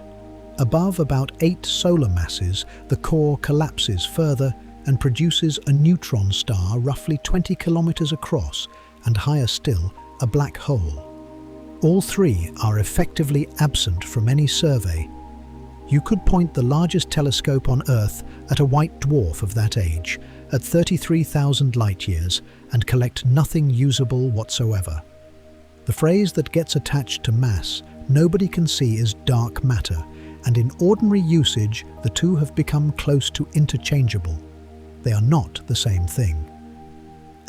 Speaker 1: Above about 8 solar masses, the core collapses further and produces a neutron star roughly 20 kilometers across, and higher still, a black hole. All three are effectively absent from any survey. You could point the largest telescope on Earth at a white dwarf of that age, at 33,000 light-years, and collect nothing usable whatsoever. The phrase that gets attached to mass nobody can see is dark matter, and in ordinary usage the two have become close to interchangeable. They are not the same thing.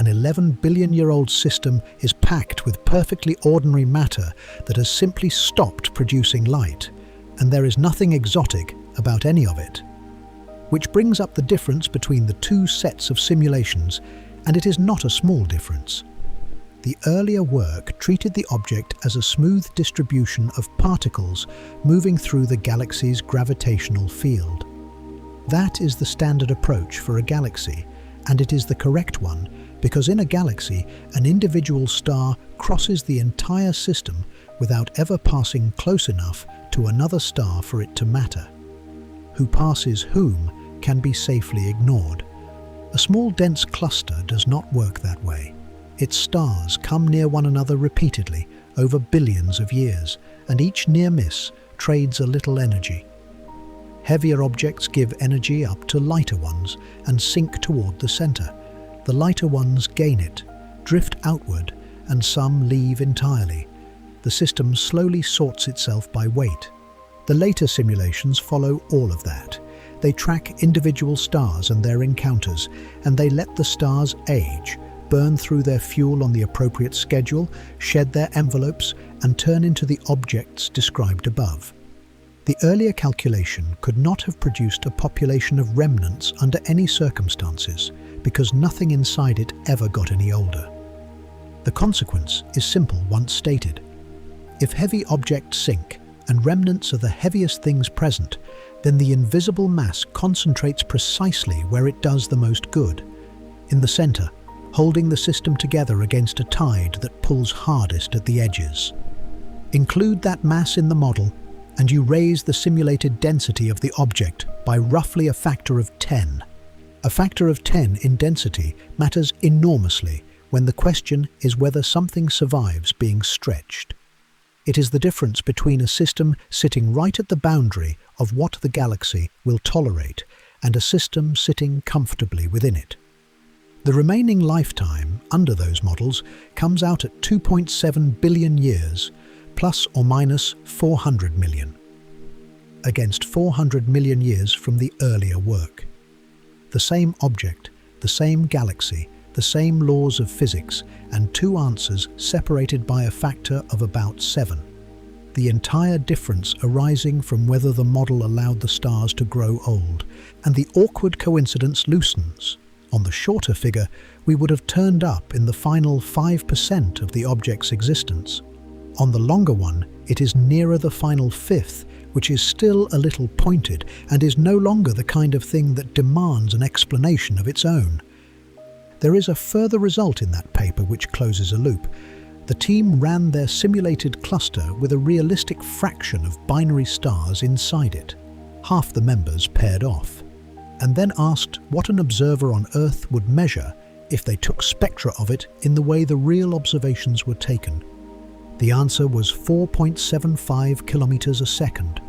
Speaker 1: An 11-billion-year-old system is packed with perfectly ordinary matter that has simply stopped producing light, and there is nothing exotic about any of it. Which brings up the difference between the two sets of simulations, and it is not a small difference. The earlier work treated the object as a smooth distribution of particles moving through the galaxy's gravitational field. That is the standard approach for a galaxy, and it is the correct one because in a galaxy, an individual star crosses the entire system without ever passing close enough to another star for it to matter. Who passes whom can be safely ignored. A small dense cluster does not work that way. Its stars come near one another repeatedly over billions of years, and each near miss trades a little energy. Heavier objects give energy up to lighter ones and sink toward the center. The lighter ones gain it, drift outward, and some leave entirely. The system slowly sorts itself by weight. The later simulations follow all of that. They track individual stars and their encounters, and they let the stars age, burn through their fuel on the appropriate schedule, shed their envelopes, and turn into the objects described above. The earlier calculation could not have produced a population of remnants under any circumstances, because nothing inside it ever got any older. The consequence is simple once stated. If heavy objects sink, and remnants are the heaviest things present, then the invisible mass concentrates precisely where it does the most good, in the center, holding the system together against a tide that pulls hardest at the edges. Include that mass in the model, and you raise the simulated density of the object by roughly a factor of 10. A factor of 10 in density matters enormously when the question is whether something survives being stretched. It is the difference between a system sitting right at the boundary of what the galaxy will tolerate and a system sitting comfortably within it. The remaining lifetime under those models comes out at 2.7 billion years, plus or minus 400 million, against 400 million years from the earlier work. The same object, the same galaxy, the same laws of physics, and two answers separated by a factor of about 7. The entire difference arising from whether the model allowed the stars to grow old, and the awkward coincidence loosens. On the shorter figure, we would have turned up in the final 5% of the object's existence. On the longer one, it is nearer the final fifth, which is still a little pointed and is no longer the kind of thing that demands an explanation of its own. There is a further result in that paper which closes a loop. The team ran their simulated cluster with a realistic fraction of binary stars inside it, half the members paired off, and then asked what an observer on Earth would measure if they took spectra of it in the way the real observations were taken. The answer was 4.75 kilometers a second,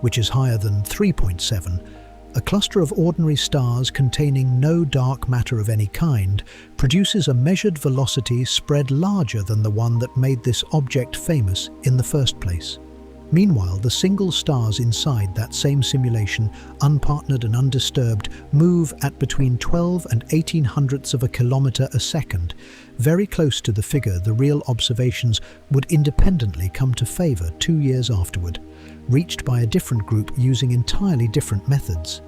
Speaker 1: which is higher than 3.7. A cluster of ordinary stars containing no dark matter of any kind produces a measured velocity spread larger than the one that made this object famous in the first place. Meanwhile, the single stars inside that same simulation, unpartnered and undisturbed, move at between 12 and 18 hundredths of a kilometer a second, very close to the figure the real observations would independently come to favor 2 years afterward, reached by a different group using entirely different methods.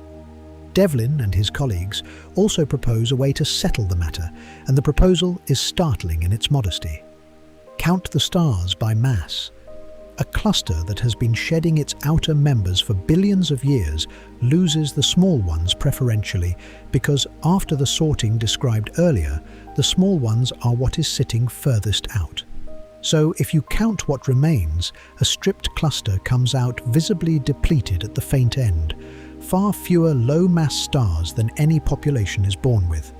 Speaker 1: Devlin and his colleagues also propose a way to settle the matter, and the proposal is startling in its modesty. Count the stars by mass. A cluster that has been shedding its outer members for billions of years loses the small ones preferentially because after the sorting described earlier, the small ones are what is sitting furthest out. So if you count what remains, a stripped cluster comes out visibly depleted at the faint end, far fewer low-mass stars than any population is born with.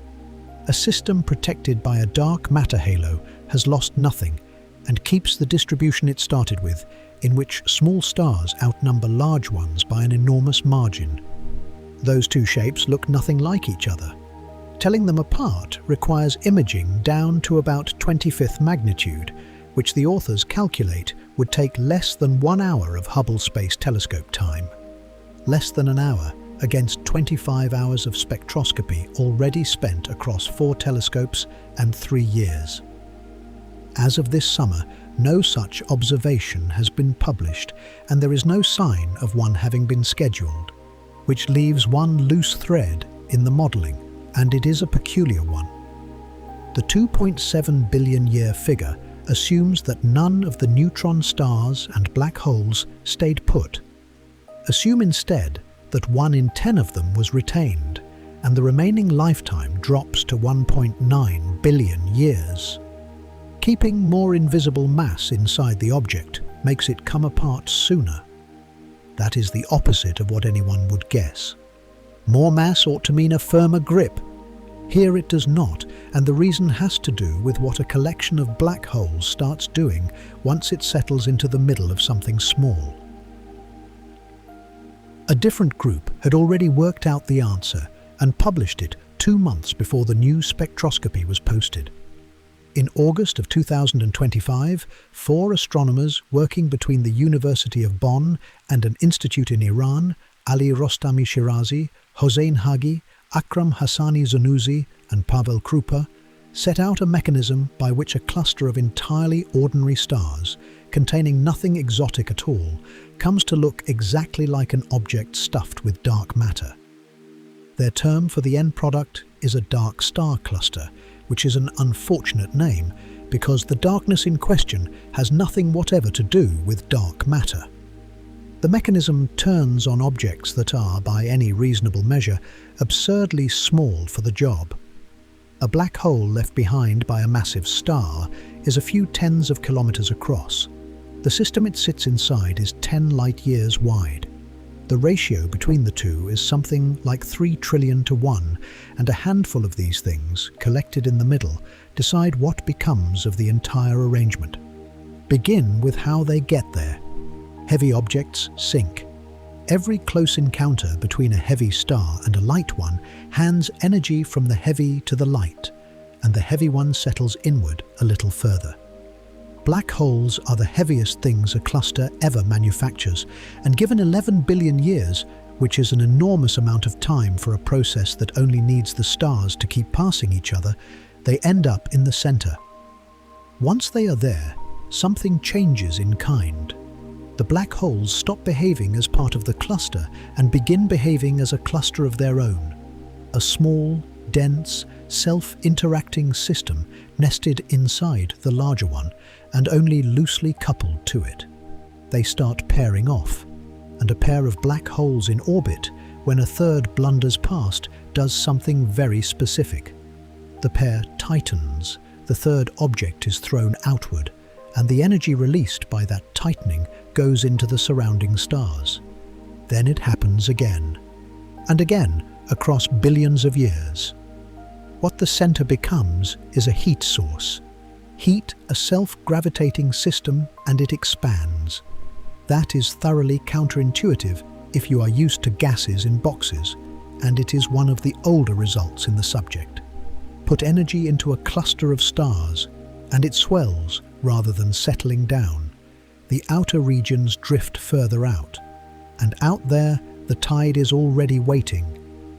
Speaker 1: A system protected by a dark matter halo has lost nothing and keeps the distribution it started with, in which small stars outnumber large ones by an enormous margin. Those two shapes look nothing like each other. Telling them apart requires imaging down to about 25th magnitude, which the authors calculate would take less than 1 hour of Hubble Space Telescope time. Less than an hour against 25 hours of spectroscopy already spent across 4 telescopes and 3 years. As of this summer, no such observation has been published, and there is no sign of one having been scheduled, which leaves one loose thread in the modelling, and it is a peculiar one. The 2.7 billion year figure assumes that none of the neutron stars and black holes stayed put. Assume instead that 1 in 10 of them was retained, and the remaining lifetime drops to 1.9 billion years. Keeping more invisible mass inside the object makes it come apart sooner. That is the opposite of what anyone would guess. More mass ought to mean a firmer grip. Here it does not, and the reason has to do with what a collection of black holes starts doing once it settles into the middle of something small. A different group had already worked out the answer and published it 2 months before the new spectroscopy was posted. In August of 2025, 4 astronomers working between the University of Bonn and an institute in Iran, Ali Rostami Shirazi, Hossein Hagi, Akram Hassani Zanouzi and Pavel Krupa, set out a mechanism by which a cluster of entirely ordinary stars, containing nothing exotic at all, comes to look exactly like an object stuffed with dark matter. Their term for the end product is a dark star cluster, which is an unfortunate name because the darkness in question has nothing whatever to do with dark matter. The mechanism turns on objects that are, by any reasonable measure, absurdly small for the job. A black hole left behind by a massive star is a few tens of kilometers across. The system it sits inside is 10 light-years wide. The ratio between the two is something like 3 trillion to 1, and a handful of these things, collected in the middle, decide what becomes of the entire arrangement. Begin with how they get there. Heavy objects sink. Every close encounter between a heavy star and a light one hands energy from the heavy to the light, and the heavy one settles inward a little further. Black holes are the heaviest things a cluster ever manufactures, and given 11 billion years, which is an enormous amount of time for a process that only needs the stars to keep passing each other, they end up in the center. Once they are there, something changes in kind. The black holes stop behaving as part of the cluster and begin behaving as a cluster of their own. A small, dense, self-interacting system nested inside the larger one and only loosely coupled to it. They start pairing off, and a pair of black holes in orbit, when a third blunders past, does something very specific. The pair tightens, the third object is thrown outward, and the energy released by that tightening goes into the surrounding stars. Then it happens again, and again across billions of years. What the center becomes is a heat source. Heat a self-gravitating system, and it expands. That is thoroughly counterintuitive if you are used to gases in boxes, and it is one of the older results in the subject. Put energy into a cluster of stars, and it swells rather than settling down. The outer regions drift further out, and out there the tide is already waiting,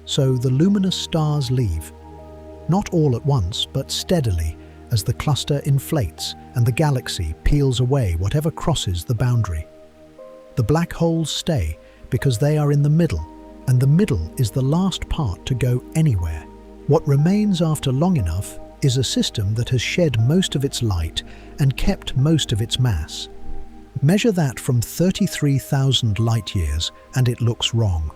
Speaker 1: so the luminous stars leave. Not all at once, but steadily, as the cluster inflates and the galaxy peels away whatever crosses the boundary. The black holes stay because they are in the middle, and the middle is the last part to go anywhere. What remains after long enough is a system that has shed most of its light and kept most of its mass. Measure that from 33,000 light-years and it looks wrong.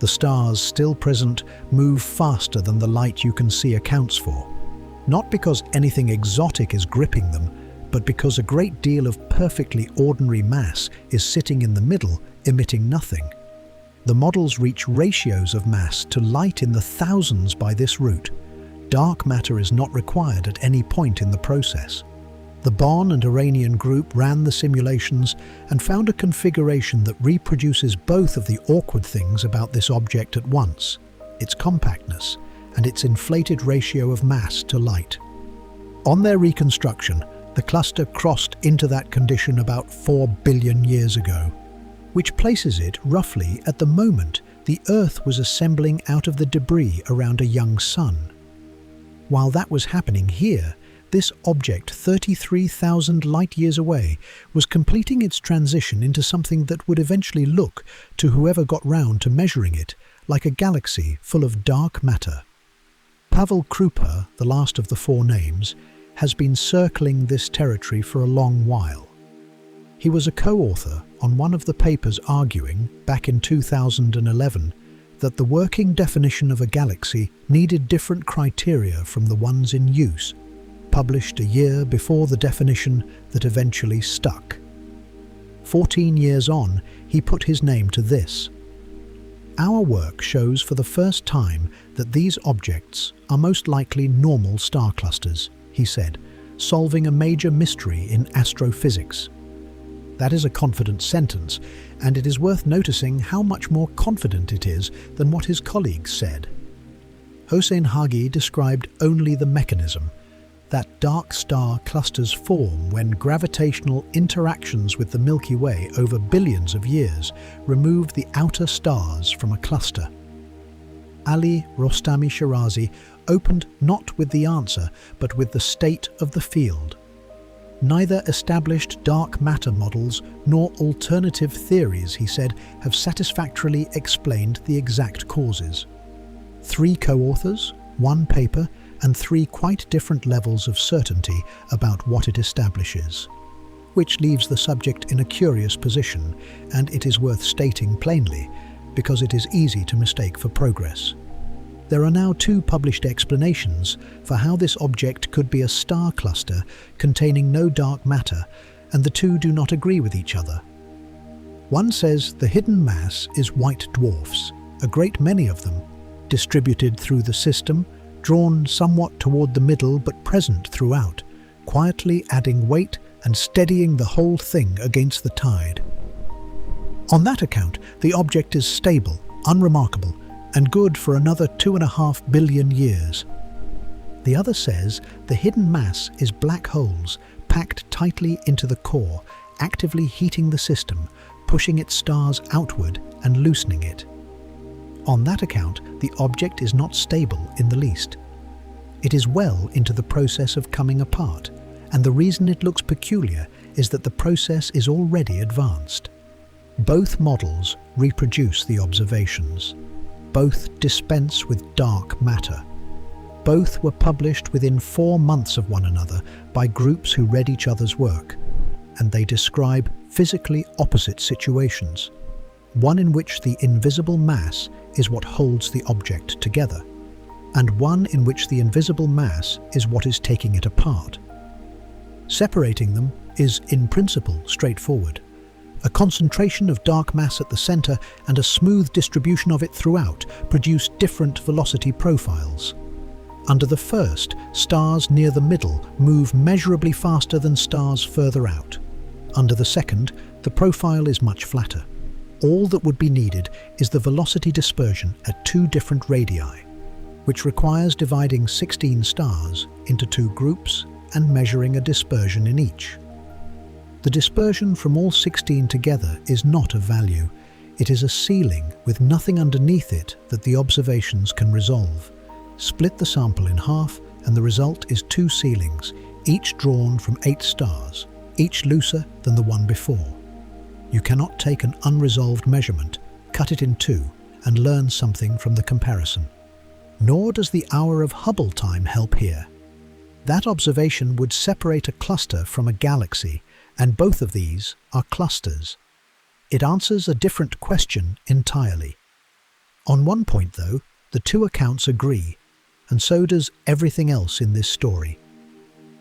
Speaker 1: The stars still present move faster than the light you can see accounts for. Not because anything exotic is gripping them, but because a great deal of perfectly ordinary mass is sitting in the middle, emitting nothing. The models reach ratios of mass to light in the thousands by this route. Dark matter is not required at any point in the process. The Bonn and Iranian group ran the simulations and found a configuration that reproduces both of the awkward things about this object at once, its compactness and its inflated ratio of mass to light. On their reconstruction, the cluster crossed into that condition about 4 billion years ago, which places it roughly at the moment the Earth was assembling out of the debris around a young sun. While that was happening here, this object 33,000 light-years away was completing its transition into something that would eventually look, to whoever got round to measuring it, like a galaxy full of dark matter. Pavel Krupa, the last of the four names, has been circling this territory for a long while. He was a co-author on one of the papers arguing, back in 2011, that the working definition of a galaxy needed different criteria from the ones in use, published a year before the definition that eventually stuck. 14 years on, he put his name to this. Our work shows for the first time that these objects are most likely normal star clusters, he said, solving a major mystery in astrophysics. That is a confident sentence, and it is worth noticing how much more confident it is than what his colleagues said. Hossein Hagi described only the mechanism, that dark star clusters form when gravitational interactions with the Milky Way over billions of years removed the outer stars from a cluster. Ali Rostami Shirazi opened not with the answer, but with the state of the field. Neither established dark matter models nor alternative theories, he said, have satisfactorily explained the exact causes. 3 co-authors, 1 paper, and 3 quite different levels of certainty about what it establishes, which leaves the subject in a curious position, and it is worth stating plainly, because it is easy to mistake for progress. There are now 2 published explanations for how this object could be a star cluster containing no dark matter, and the 2 do not agree with each other. One says the hidden mass is white dwarfs, a great many of them, distributed through the system, drawn somewhat toward the middle but present throughout, quietly adding weight and steadying the whole thing against the tide. On that account, the object is stable, unremarkable, and good for another 2.5 billion years. The other says the hidden mass is black holes packed tightly into the core, actively heating the system, pushing its stars outward and loosening it. On that account, the object is not stable in the least. It is well into the process of coming apart, and the reason it looks peculiar is that the process is already advanced. Both models reproduce the observations. Both dispense with dark matter. Both were published within 4 months of one another by groups who read each other's work, and they describe physically opposite situations. One in which the invisible mass is what holds the object together, and one in which the invisible mass is what is taking it apart. Separating them is, in principle, straightforward. A concentration of dark mass at the center and a smooth distribution of it throughout produce different velocity profiles. Under the first, stars near the middle move measurably faster than stars further out. Under the second, the profile is much flatter. All that would be needed is the velocity dispersion at 2 different radii, which requires dividing 16 stars into 2 groups and measuring a dispersion in each. The dispersion from all 16 together is not of value. It is a ceiling with nothing underneath it that the observations can resolve. Split the sample in half and the result is 2 ceilings, each drawn from 8 stars, each looser than the one before. You cannot take an unresolved measurement, cut it in 2, and learn something from the comparison. Nor does the hour of Hubble time help here. That observation would separate a cluster from a galaxy, and both of these are clusters. It answers a different question entirely. On one point, though, the 2 accounts agree, and so does everything else in this story.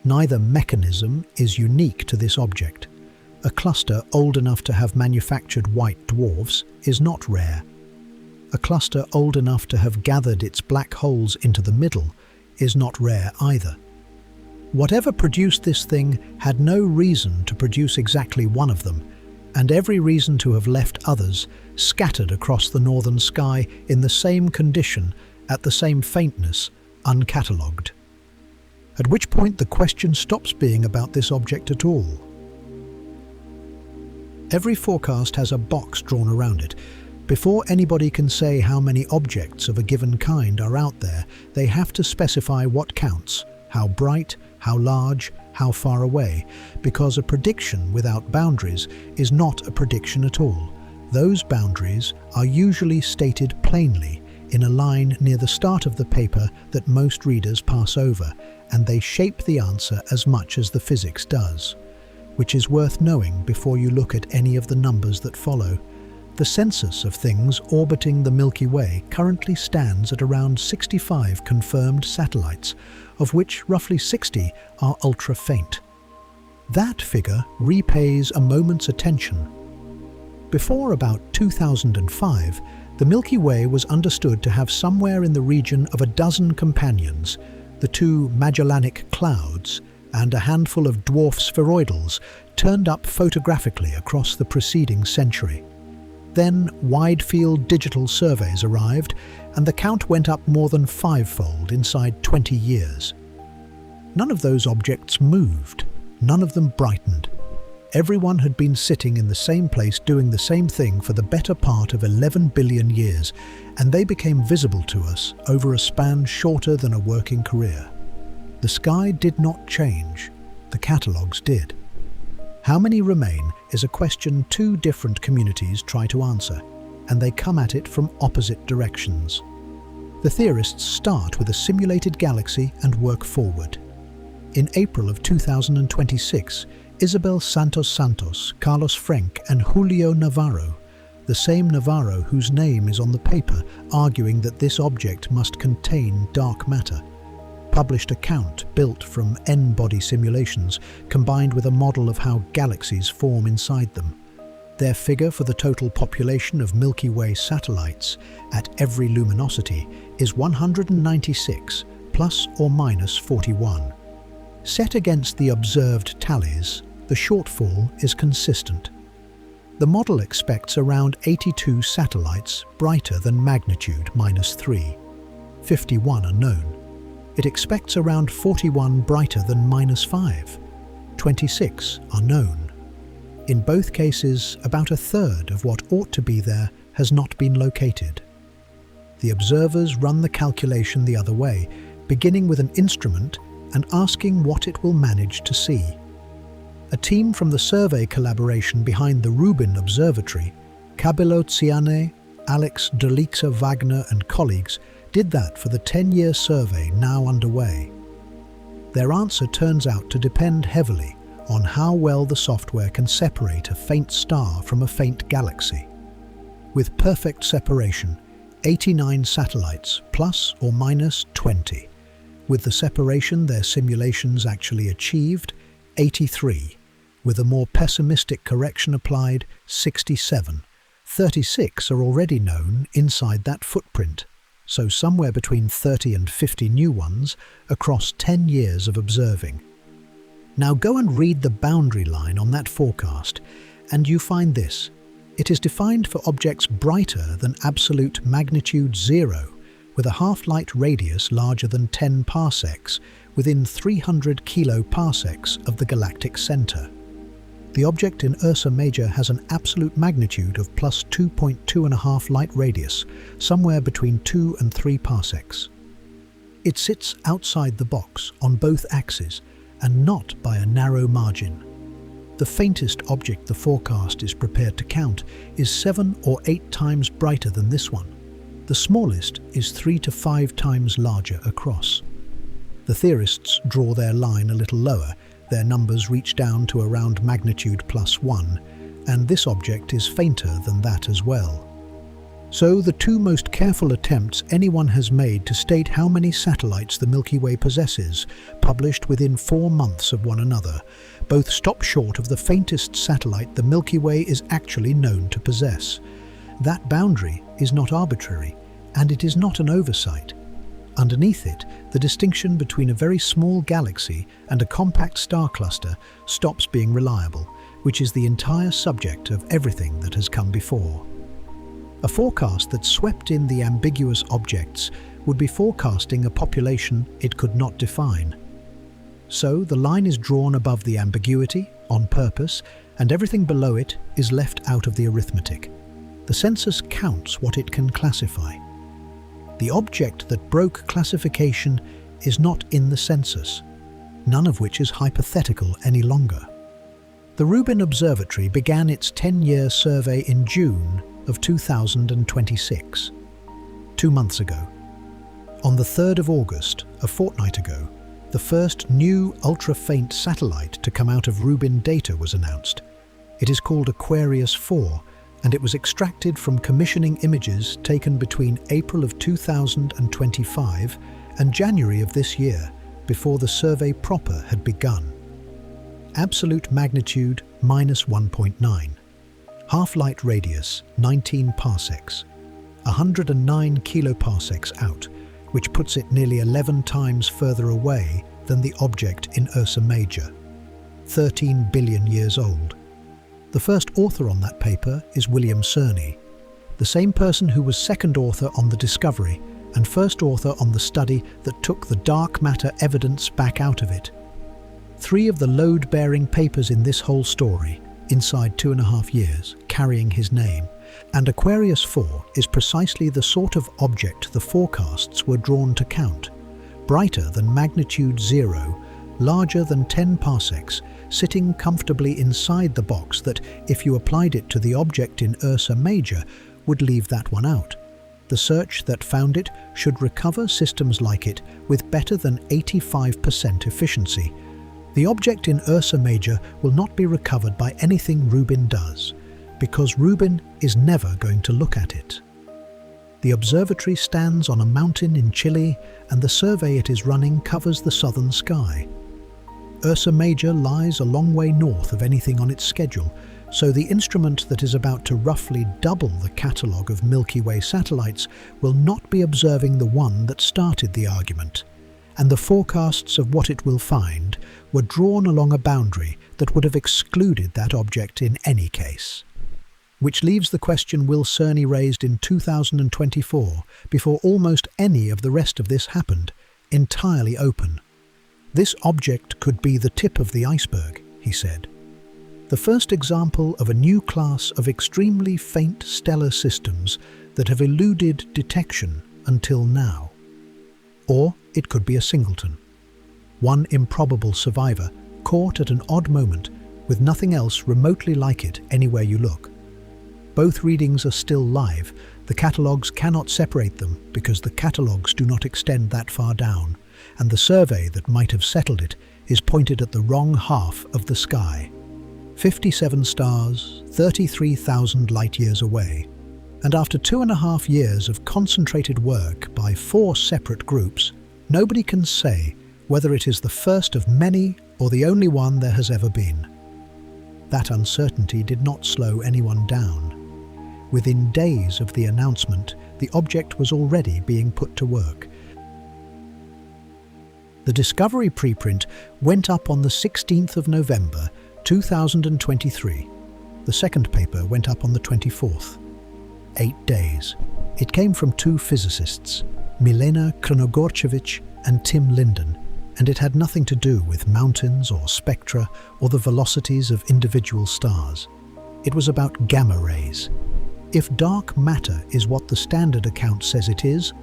Speaker 1: Neither mechanism is unique to this object. A cluster old enough to have manufactured white dwarfs is not rare. A cluster old enough to have gathered its black holes into the middle is not rare either. Whatever produced this thing had no reason to produce exactly one of them, and every reason to have left others scattered across the northern sky in the same condition, at the same faintness, uncatalogued. At which point the question stops being about this object at all. Every forecast has a box drawn around it. Before anybody can say how many objects of a given kind are out there, they have to specify what counts, how bright, how large, how far away, because a prediction without boundaries is not a prediction at all. Those boundaries are usually stated plainly in a line near the start of the paper that most readers pass over, and they shape the answer as much as the physics does, which is worth knowing before you look at any of the numbers that follow. The census of things orbiting the Milky Way currently stands at around 65 confirmed satellites, of which roughly 60 are ultra-faint. That figure repays a moment's attention. Before about 2005, the Milky Way was understood to have somewhere in the region of a dozen companions, the two Magellanic Clouds and a handful of dwarf spheroidals turned up photographically across the preceding century. Then wide-field digital surveys arrived, and the count went up more than fivefold inside 20 years. None of those objects moved, none of them brightened. Everyone had been sitting in the same place doing the same thing for the better part of 11 billion years, and they became visible to us over a span shorter than a working career. The sky did not change, the catalogues did. How many remain is a question two different communities try to answer, and they come at it from opposite directions. The theorists start with a simulated galaxy and work forward. In April of 2026, Isabel Santos, Carlos Frenk and Julio Navarro, the same Navarro whose name is on the paper arguing that this object must contain dark matter, published a count built from N-body simulations combined with a model of how galaxies form inside them. Their figure for the total population of Milky Way satellites at every luminosity is 196 plus or minus 41. Set against the observed tallies, the shortfall is consistent. The model expects around 82 satellites brighter than magnitude -3. 51 are known. It expects around 41 brighter than -5. 26 are known. In both cases, about a third of what ought to be there has not been located. The observers run the calculation the other way, beginning with an instrument and asking what it will manage to see. A team from the survey collaboration behind the Rubin Observatory, Cabello Ciane, Alex Delixa Wagner and colleagues, did that for the 10-year survey now underway. Their answer turns out to depend heavily on how well the software can separate a faint star from a faint galaxy. With perfect separation, 89 satellites plus or minus 20. With the separation their simulations actually achieved, 83. With a more pessimistic correction applied, 67. 36 are already known inside that footprint, so somewhere between 30 and 50 new ones across 10 years of observing. Now go and read the boundary line on that forecast, and you find this. It is defined for objects brighter than absolute magnitude 0, with a half-light radius larger than 10 parsecs, within 300 kiloparsecs of the galactic center. The object in Ursa Major has an absolute magnitude of plus 2.2½ light radius, somewhere between 2 and 3 parsecs. It sits outside the box on both axes, and not by a narrow margin. The faintest object the forecast is prepared to count is 7 or 8 times brighter than this one. The smallest is 3 to 5 times larger across. The theorists draw their line a little lower. Their numbers reach down to around magnitude +1, and this object is fainter than that as well. So the two most careful attempts anyone has made to state how many satellites the Milky Way possesses, published within 4 months of one another, both stop short of the faintest satellite the Milky Way is actually known to possess. That boundary is not arbitrary, and it is not an oversight. Underneath it, the distinction between a very small galaxy and a compact star cluster stops being reliable, which is the entire subject of everything that has come before. A forecast that swept in the ambiguous objects would be forecasting a population it could not define. So the line is drawn above the ambiguity, on purpose, and everything below it is left out of the arithmetic. The census counts what it can classify. The object that broke classification is not in the census, none of which is hypothetical any longer. The Rubin Observatory began its 10-year survey in June of 2026, 2 months ago. On the 3rd of August, a fortnight ago, the first new ultra-faint satellite to come out of Rubin data was announced. It is called Aquarius 4, and it was extracted from commissioning images taken between April of 2025 and January of this year, before the survey proper had begun. Absolute magnitude -1.9. Half-light radius 19 parsecs, 109 kiloparsecs out, which puts it nearly 11 times further away than the object in Ursa Major, 13 billion years old. The first author on that paper is William Cerny, the same person who was second author on the discovery and first author on the study that took the dark matter evidence back out of it. 3 of the load-bearing papers in this whole story, inside 2.5 years, carrying his name, and Aquarius 4 is precisely the sort of object the forecasts were drawn to count. Brighter than magnitude 0, larger than 10 parsecs, sitting comfortably inside the box that, if you applied it to the object in Ursa Major, would leave that one out. The search that found it should recover systems like it with better than 85% efficiency. The object in Ursa Major will not be recovered by anything Rubin does, because Rubin is never going to look at it. The observatory stands on a mountain in Chile, and the survey it is running covers the southern sky. Ursa Major lies a long way north of anything on its schedule, so the instrument that is about to roughly double the catalogue of Milky Way satellites will not be observing the one that started the argument, and the forecasts of what it will find were drawn along a boundary that would have excluded that object in any case. Which leaves the question Will Cerny raised in 2024, before almost any of the rest of this happened, entirely open. This object could be the tip of the iceberg, he said. The first example of a new class of extremely faint stellar systems that have eluded detection until now. Or it could be a singleton. One improbable survivor, caught at an odd moment, with nothing else remotely like it anywhere you look. Both readings are still live. The catalogues cannot separate them because the catalogues do not extend that far down, and the survey that might have settled it is pointed at the wrong half of the sky. 57 stars, 33,000 light-years away. And after 2.5 years of concentrated work by 4 separate groups, nobody can say whether it is the first of many or the only one there has ever been. That uncertainty did not slow anyone down. Within days of the announcement, the object was already being put to work. The Discovery preprint went up on the 16th of November, 2023. The second paper went up on the 24th. 8 days. It came from 2 physicists, Milena Kranogorchevich and Tim Linden, and it had nothing to do with mountains or spectra or the velocities of individual stars. It was about gamma rays. If dark matter is what the standard account says it is,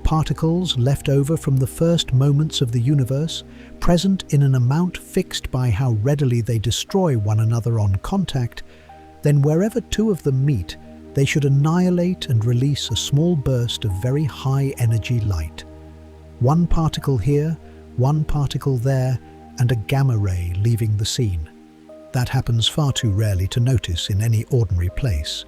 Speaker 1: particles left over from the first moments of the universe, present in an amount fixed by how readily they destroy one another on contact, then wherever 2 of them meet, they should annihilate and release a small burst of very high-energy light. 1 particle here, 1 particle there, and a gamma ray leaving the scene. That happens far too rarely to notice in any ordinary place.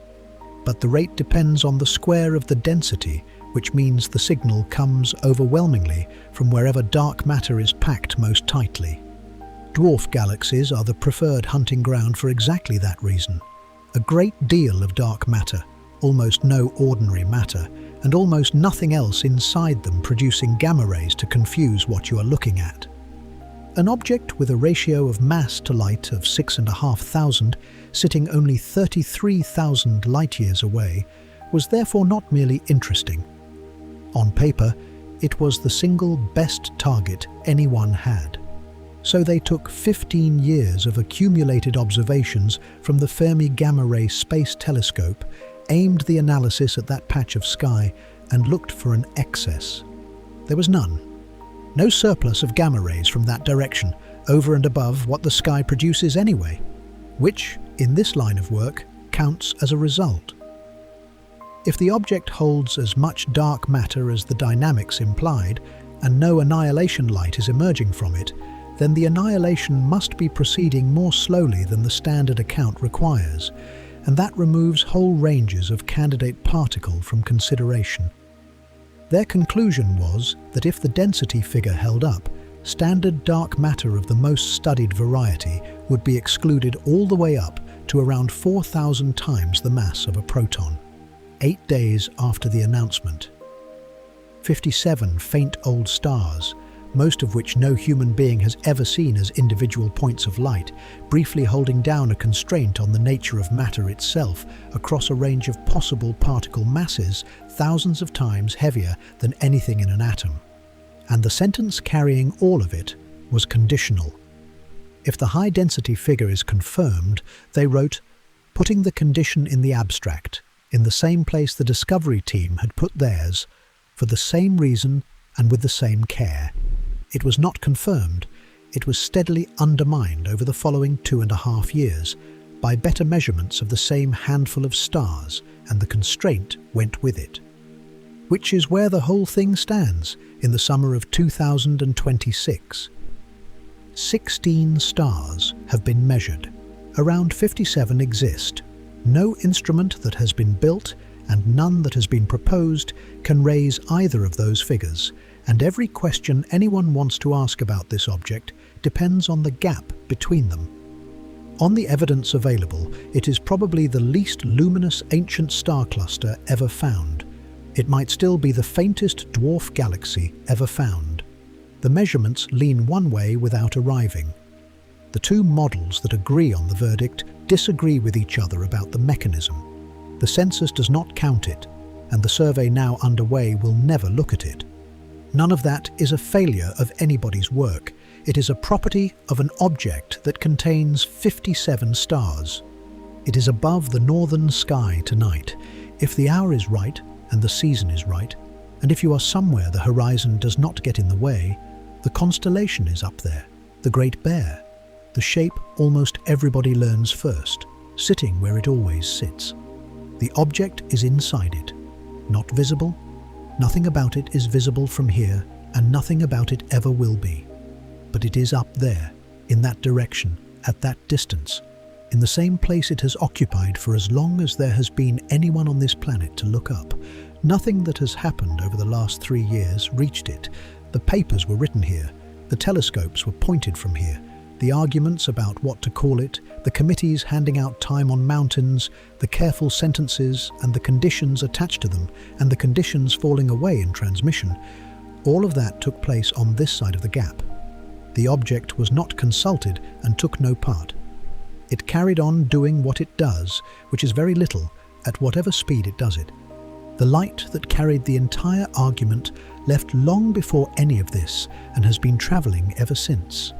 Speaker 1: But the rate depends on the square of the density, which means the signal comes overwhelmingly from wherever dark matter is packed most tightly. Dwarf galaxies are the preferred hunting ground for exactly that reason. A great deal of dark matter, almost no ordinary matter, and almost nothing else inside them producing gamma rays to confuse what you are looking at. An object with a ratio of mass to light of 6,500, sitting only 33,000 light-years away, was therefore not merely interesting. On paper, it was the single best target anyone had. So they took 15 years of accumulated observations from the Fermi Gamma Ray Space Telescope, aimed the analysis at that patch of sky, and looked for an excess. There was none. No surplus of gamma rays from that direction, over and above what the sky produces anyway, which, in this line of work, counts as a result. If the object holds as much dark matter as the dynamics implied, and no annihilation light is emerging from it, then the annihilation must be proceeding more slowly than the standard account requires, and that removes whole ranges of candidate particle from consideration. Their conclusion was that if the density figure held up, standard dark matter of the most studied variety would be excluded all the way up to around 4,000 times the mass of a proton. 8 days after the announcement. 57 faint old stars, most of which no human being has ever seen as individual points of light, briefly holding down a constraint on the nature of matter itself across a range of possible particle masses thousands of times heavier than anything in an atom. And the sentence carrying all of it was conditional. If the high-density figure is confirmed, they wrote, putting the condition in the abstract, in the same place the Discovery team had put theirs, for the same reason and with the same care. It was not confirmed, it was steadily undermined over the following 2.5 years by better measurements of the same handful of stars, and the constraint went with it. Which is where the whole thing stands in the summer of 2026. 16 stars have been measured. Around 57 exist. No instrument that has been built and none that has been proposed can raise either of those figures, and every question anyone wants to ask about this object depends on the gap between them. On the evidence available, it is probably the least luminous ancient star cluster ever found. It might still be the faintest dwarf galaxy ever found. The measurements lean one way without arriving. The two models that agree on the verdict disagree with each other about the mechanism. The census does not count it, and the survey now underway will never look at it. None of that is a failure of anybody's work. It is a property of an object that contains 57 stars. It is above the northern sky tonight. If the hour is right and the season is right, and if you are somewhere the horizon does not get in the way, the constellation is up there, the Great Bear, the shape almost everybody learns first, sitting where it always sits. The object is inside it, not visible. Nothing about it is visible from here, and nothing about it ever will be. But it is up there, in that direction, at that distance, in the same place it has occupied for as long as there has been anyone on this planet to look up. Nothing that has happened over the last 3 years reached it. The papers were written here, the telescopes were pointed from here, the arguments about what to call it, the committees handing out time on mountains, the careful sentences and the conditions attached to them, and the conditions falling away in transmission, all of that took place on this side of the gap. The object was not consulted and took no part. It carried on doing what it does, which is very little, at whatever speed it does it. The light that carried the entire argument left long before any of this and has been travelling ever since.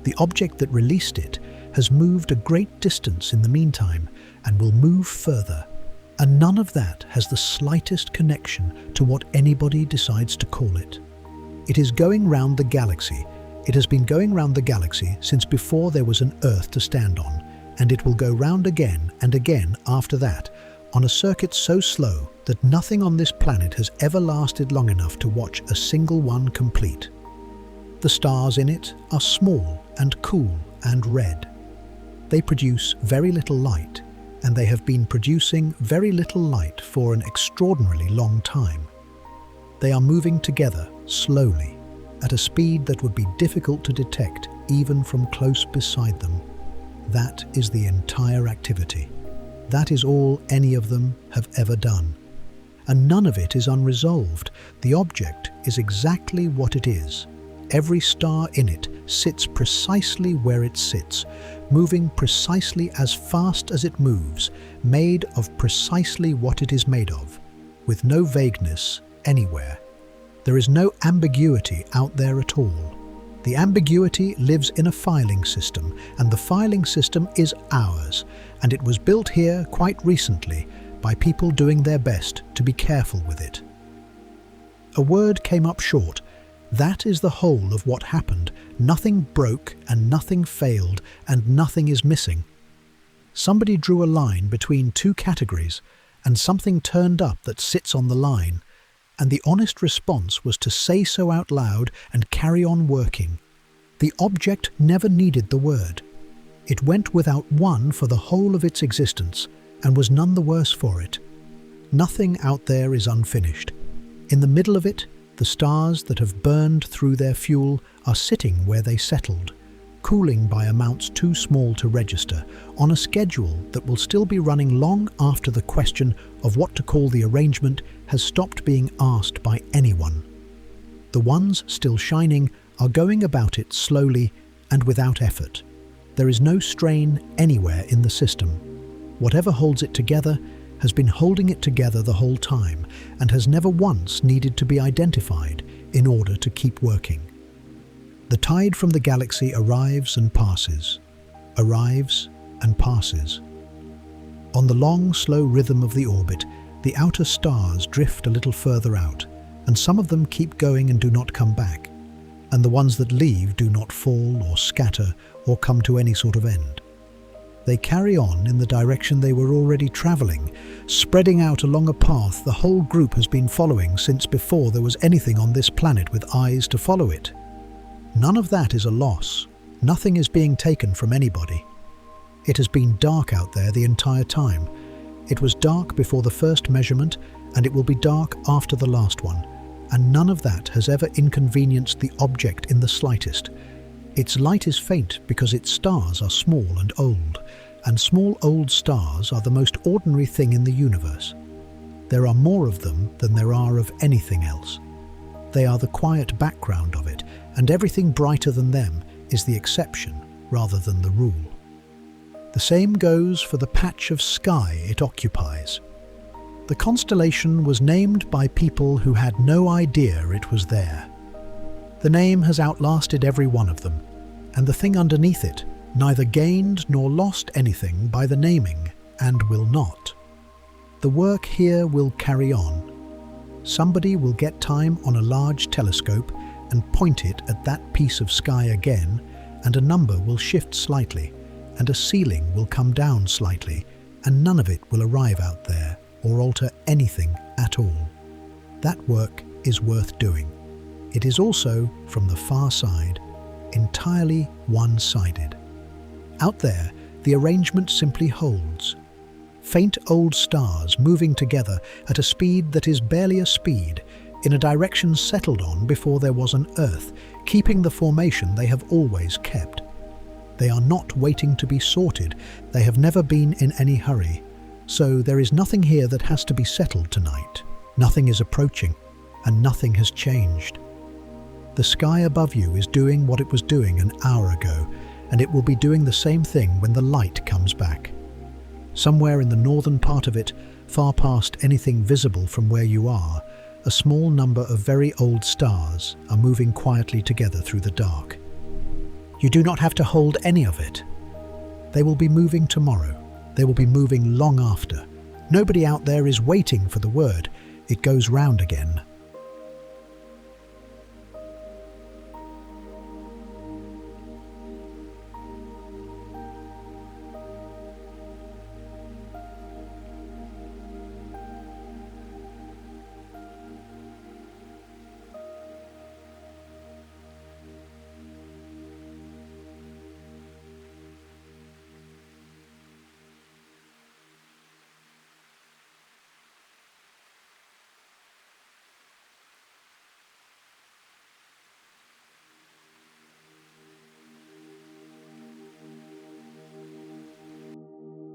Speaker 1: The object that released it has moved a great distance in the meantime and will move further, and none of that has the slightest connection to what anybody decides to call it. It is going round the galaxy. It has been going round the galaxy since before there was an Earth to stand on, and it will go round again and again after that, on a circuit so slow that nothing on this planet has ever lasted long enough to watch a single one complete. The stars in it are small and cool and red. They produce very little light, and they have been producing very little light for an extraordinarily long time. They are moving together slowly, at a speed that would be difficult to detect even from close beside them. That is the entire activity. That is all any of them have ever done. And none of it is unresolved. The object is exactly what it is. Every star in it sits precisely where it sits, moving precisely as fast as it moves, made of precisely what it is made of, with no vagueness anywhere. There is no ambiguity out there at all. The ambiguity lives in a filing system, and the filing system is ours, and it was built here quite recently by people doing their best to be careful with it. A word came up short. That is the whole of what happened. Nothing broke and nothing failed and nothing is missing. Somebody drew a line between two categories and something turned up that sits on the line, and the honest response was to say so out loud and carry on working. The object never needed the word. It went without one for the whole of its existence and was none the worse for it. Nothing out there is unfinished. In the middle of it, the stars that have burned through their fuel are sitting where they settled, cooling by amounts too small to register, on a schedule that will still be running long after the question of what to call the arrangement has stopped being asked by anyone. The ones still shining are going about it slowly and without effort. There is no strain anywhere in the system. Whatever holds it together has been holding it together the whole time and has never once needed to be identified in order to keep working. The tide from the galaxy arrives and passes, arrives and passes. On the long, slow rhythm of the orbit, the outer stars drift a little further out, and some of them keep going and do not come back, and the ones that leave do not fall or scatter or come to any sort of end. They carry on in the direction they were already travelling, spreading out along a path the whole group has been following since before there was anything on this planet with eyes to follow it. None of that is a loss. Nothing is being taken from anybody. It has been dark out there the entire time. It was dark before the first measurement, and it will be dark after the last one, and none of that has ever inconvenienced the object in the slightest. Its light is faint because its stars are small and small old stars are the most ordinary thing in the universe. There are more of them than there are of anything else. They are the quiet background of it, and everything brighter than them is the exception rather than the rule. The same goes for the patch of sky it occupies. The constellation was named by people who had no idea it was there. The name has outlasted every one of them, and the thing underneath it neither gained nor lost anything by the naming, and will not. The work here will carry on. Somebody will get time on a large telescope and point it at that piece of sky again, and a number will shift slightly, and a ceiling will come down slightly, and none of it will arrive out there or alter anything at all. That work is worth doing. It is also, from the far side, entirely one-sided. Out there, the arrangement simply holds. Faint old stars moving together at a speed that is barely a speed, in a direction settled on before there was an Earth, keeping the formation they have always kept. They are not waiting to be sorted. They have never been in any hurry. So there is nothing here that has to be settled tonight. Nothing is approaching, and nothing has changed. The sky above you is doing what it was doing an hour ago, and it will be doing the same thing when the light comes back. Somewhere in the northern part of it, far past anything visible from where you are, a small number of very old stars are moving quietly together through the dark. You do not have to hold any of it. They will be moving tomorrow. They will be moving long after. Nobody out there is waiting for the word. It goes round again.